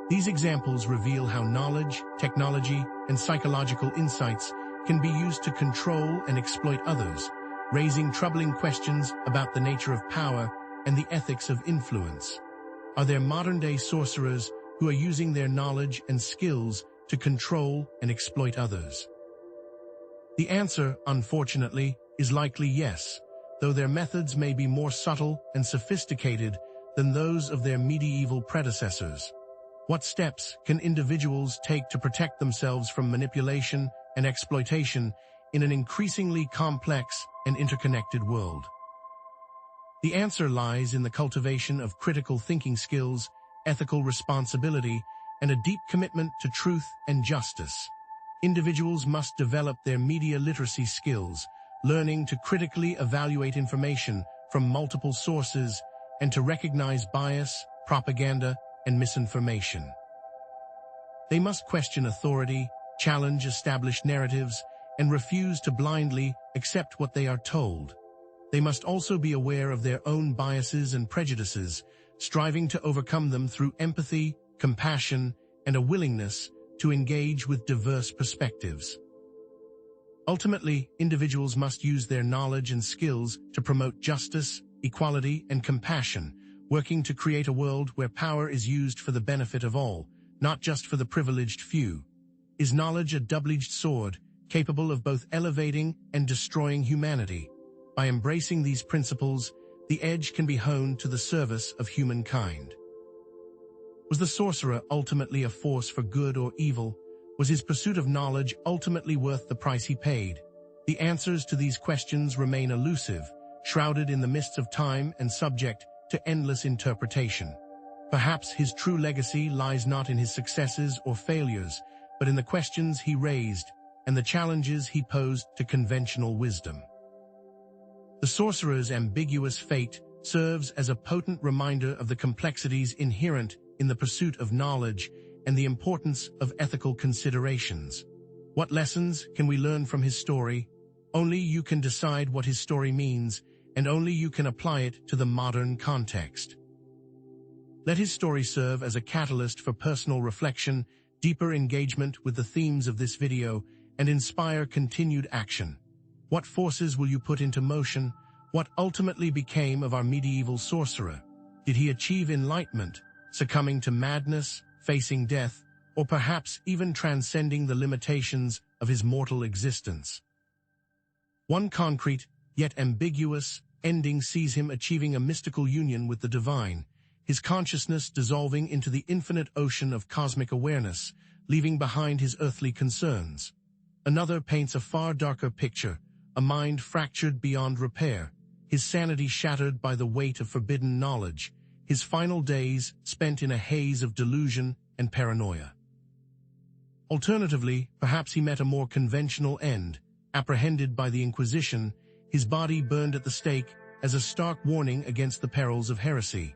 These examples reveal how knowledge, technology, and psychological insights can be used to control and exploit others, raising troubling questions about the nature of power and the ethics of influence. Are there modern-day sorcerers who are using their knowledge and skills to control and exploit others? The answer, unfortunately, is likely yes, though their methods may be more subtle and sophisticated than those of their medieval predecessors. What steps can individuals take to protect themselves from manipulation and exploitation in an increasingly complex and interconnected world? The answer lies in the cultivation of critical thinking skills, ethical responsibility, and a deep commitment to truth and justice. Individuals must develop their media literacy skills, learning to critically evaluate information from multiple sources and to recognize bias, propaganda, and misinformation. They must question authority, challenge established narratives, and refuse to blindly accept what they are told. They must also be aware of their own biases and prejudices, striving to overcome them through empathy, compassion, and a willingness to engage with diverse perspectives. Ultimately, individuals must use their knowledge and skills to promote justice, equality, and compassion, working to create a world where power is used for the benefit of all, not just for the privileged few. Is knowledge a double-edged sword, capable of both elevating and destroying humanity? By embracing these principles, the edge can be honed to the service of humankind. Was the sorcerer ultimately a force for good or evil? Was his pursuit of knowledge ultimately worth the price he paid? The answers to these questions remain elusive, shrouded in the mists of time and subject to endless interpretation. Perhaps his true legacy lies not in his successes or failures, but in the questions he raised and the challenges he posed to conventional wisdom. The sorcerer's ambiguous fate serves as a potent reminder of the complexities inherent in the pursuit of knowledge and the importance of ethical considerations. What lessons can we learn from his story? Only you can decide what his story means, and only you can apply it to the modern context. Let his story serve as a catalyst for personal reflection, deeper engagement with the themes of this video, and inspire continued action. What forces will you put into motion? What ultimately became of our medieval sorcerer? Did he achieve enlightenment, succumbing to madness, facing death, or perhaps even transcending the limitations of his mortal existence? One concrete, yet ambiguous, ending sees him achieving a mystical union with the divine, his consciousness dissolving into the infinite ocean of cosmic awareness, leaving behind his earthly concerns. Another paints a far darker picture, a mind fractured beyond repair, his sanity shattered by the weight of forbidden knowledge, his final days spent in a haze of delusion and paranoia. Alternatively, perhaps he met a more conventional end, apprehended by the Inquisition, his body burned at the stake as a stark warning against the perils of heresy.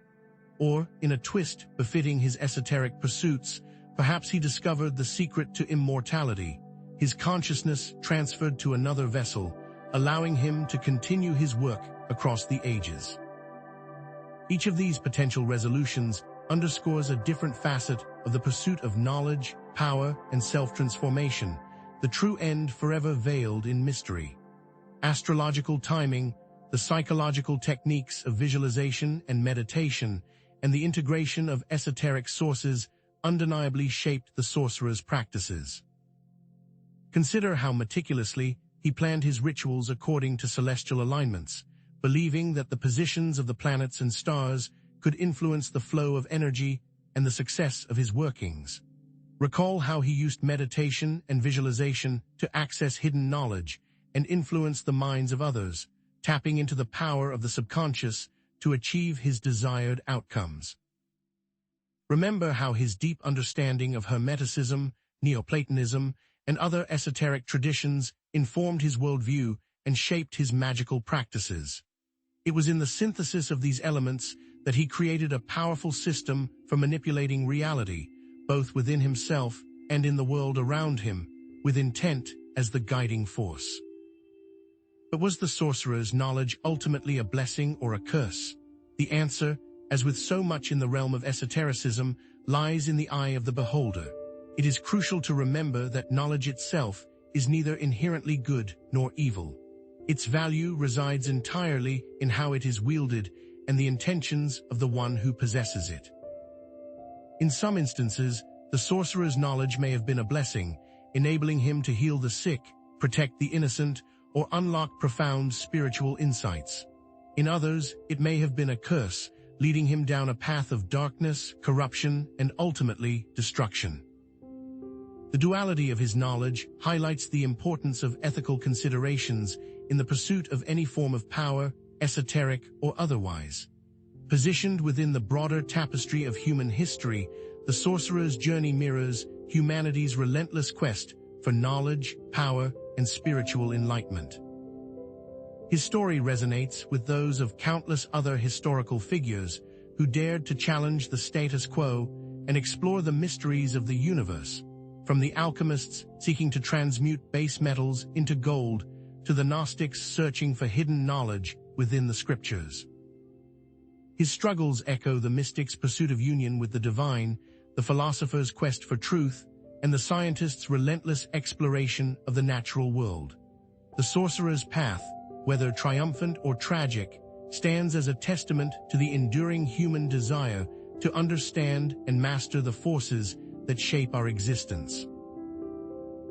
Or, in a twist befitting his esoteric pursuits, perhaps he discovered the secret to immortality, his consciousness transferred to another vessel, allowing him to continue his work across the ages. Each of these potential resolutions underscores a different facet of the pursuit of knowledge, power, and self-transformation, the true end forever veiled in mystery. Astrological timing, the psychological techniques of visualization and meditation, and the integration of esoteric sources undeniably shaped the sorcerer's practices. Consider how meticulously he planned his rituals according to celestial alignments, believing that the positions of the planets and stars could influence the flow of energy and the success of his workings. Recall how he used meditation and visualization to access hidden knowledge and influence the minds of others, tapping into the power of the subconscious to achieve his desired outcomes. Remember how his deep understanding of Hermeticism, Neoplatonism, and other esoteric traditions informed his worldview and shaped his magical practices. It was in the synthesis of these elements that he created a powerful system for manipulating reality, both within himself and in the world around him, with intent as the guiding force. But was the sorcerer's knowledge ultimately a blessing or a curse? The answer, as with so much in the realm of esotericism, lies in the eye of the beholder. It is crucial to remember that knowledge itself is neither inherently good nor evil. Its value resides entirely in how it is wielded and the intentions of the one who possesses it. In some instances, the sorcerer's knowledge may have been a blessing, enabling him to heal the sick, protect the innocent, or unlock profound spiritual insights. In others, it may have been a curse, leading him down a path of darkness, corruption, and ultimately destruction. The duality of his knowledge highlights the importance of ethical considerations in the pursuit of any form of power, esoteric or otherwise. Positioned within the broader tapestry of human history, the sorcerer's journey mirrors humanity's relentless quest for knowledge, power, and spiritual enlightenment. His story resonates with those of countless other historical figures who dared to challenge the status quo and explore the mysteries of the universe, from the alchemists seeking to transmute base metals into gold to the Gnostics searching for hidden knowledge within the scriptures. His struggles echo the mystic's pursuit of union with the divine, the philosopher's quest for truth, and the scientist's relentless exploration of the natural world. The sorcerer's path, whether triumphant or tragic, stands as a testament to the enduring human desire to understand and master the forces that shape our existence.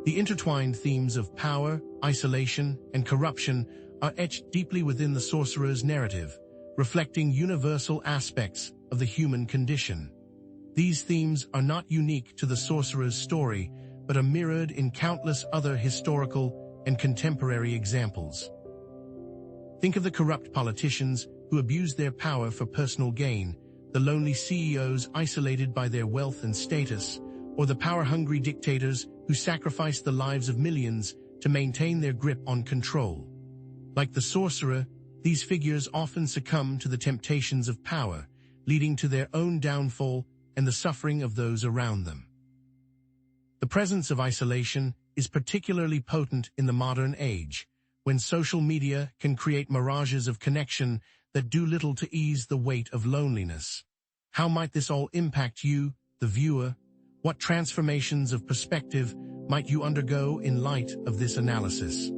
The intertwined themes of power, isolation, and corruption are etched deeply within the sorcerer's narrative, reflecting universal aspects of the human condition. These themes are not unique to the sorcerer's story, but are mirrored in countless other historical and contemporary examples. Think of the corrupt politicians who abuse their power for personal gain, the lonely CEOs isolated by their wealth and status, or the power-hungry dictators who sacrifice the lives of millions to maintain their grip on control. Like the sorcerer, these figures often succumb to the temptations of power, leading to their own downfall and the suffering of those around them. The presence of isolation is particularly potent in the modern age, when social media can create mirages of connection that do little to ease the weight of loneliness. How might this all impact you, the viewer? What transformations of perspective might you undergo in light of this analysis?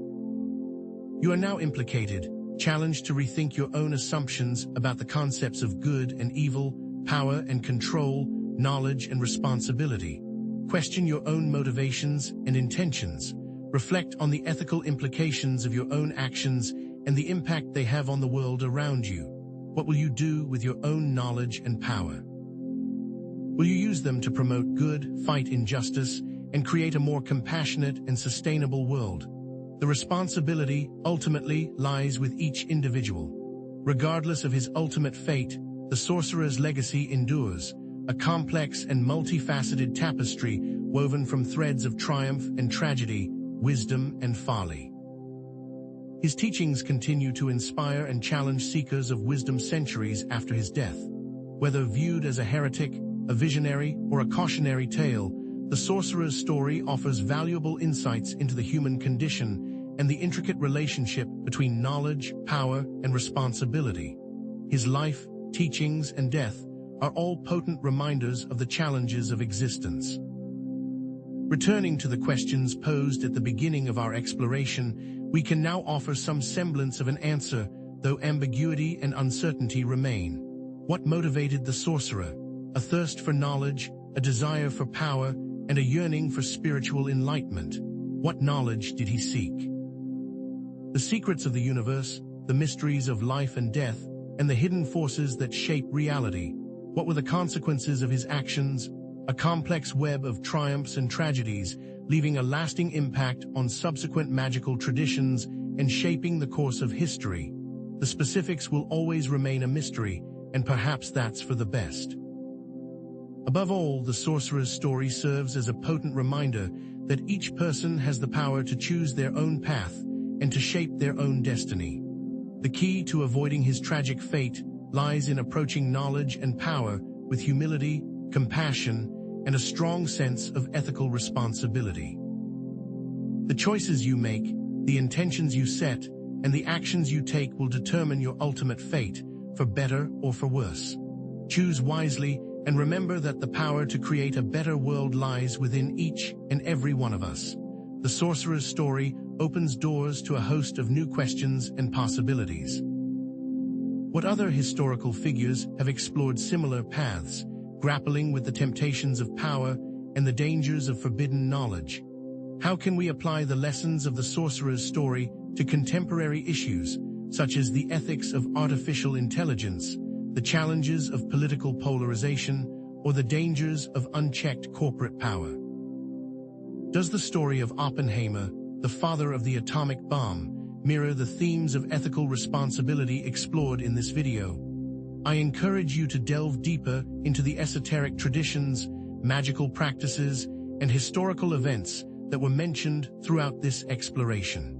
You are now implicated, challenged to rethink your own assumptions about the concepts of good and evil, power and control, knowledge and responsibility. Question your own motivations and intentions. Reflect on the ethical implications of your own actions and the impact they have on the world around you. What will you do with your own knowledge and power? Will you use them to promote good, fight injustice, and create a more compassionate and sustainable world? The responsibility ultimately lies with each individual. Regardless of his ultimate fate, the sorcerer's legacy endures, a complex and multifaceted tapestry woven from threads of triumph and tragedy, wisdom and folly. His teachings continue to inspire and challenge seekers of wisdom centuries after his death. Whether viewed as a heretic, a visionary, or a cautionary tale, the sorcerer's story offers valuable insights into the human condition and the intricate relationship between knowledge, power, and responsibility. His life, teachings, and death are all potent reminders of the challenges of existence. Returning to the questions posed at the beginning of our exploration, we can now offer some semblance of an answer, though ambiguity and uncertainty remain. What motivated the sorcerer? A thirst for knowledge, a desire for power, and a yearning for spiritual enlightenment. What knowledge did he seek? The secrets of the universe, the mysteries of life and death, and the hidden forces that shape reality. What were the consequences of his actions? A complex web of triumphs and tragedies, leaving a lasting impact on subsequent magical traditions and shaping the course of history. The specifics will always remain a mystery, and perhaps that's for the best. Above all, the sorcerer's story serves as a potent reminder that each person has the power to choose their own path and to shape their own destiny. The key to avoiding his tragic fate lies in approaching knowledge and power with humility, compassion, and a strong sense of ethical responsibility. The choices you make, the intentions you set, and the actions you take will determine your ultimate fate, for better or for worse. Choose wisely, and remember that the power to create a better world lies within each and every one of us. The sorcerer's story opens doors to a host of new questions and possibilities. What other historical figures have explored similar paths, grappling with the temptations of power and the dangers of forbidden knowledge? How can we apply the lessons of the sorcerer's story to contemporary issues, such as the ethics of artificial intelligence, the challenges of political polarization, or the dangers of unchecked corporate power? Does the story of Oppenheimer, the father of the atomic bomb, mirror the themes of ethical responsibility explored in this video? I encourage you to delve deeper into the esoteric traditions, magical practices, and historical events that were mentioned throughout this exploration.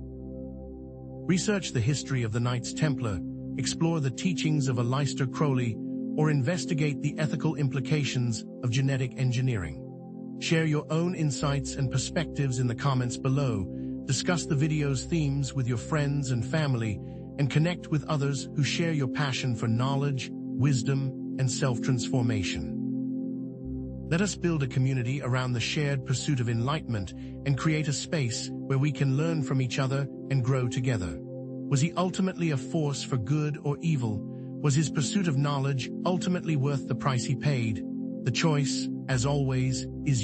Research the history of the Knights Templar, explore the teachings of Aleister Crowley, or investigate the ethical implications of genetic engineering. Share your own insights and perspectives in the comments below, discuss the video's themes with your friends and family, and connect with others who share your passion for knowledge, wisdom, and self-transformation. Let us build a community around the shared pursuit of enlightenment and create a space where we can learn from each other and grow together. Was he ultimately a force for good or evil? Was his pursuit of knowledge ultimately worth the price he paid? The choice, as always, is yours.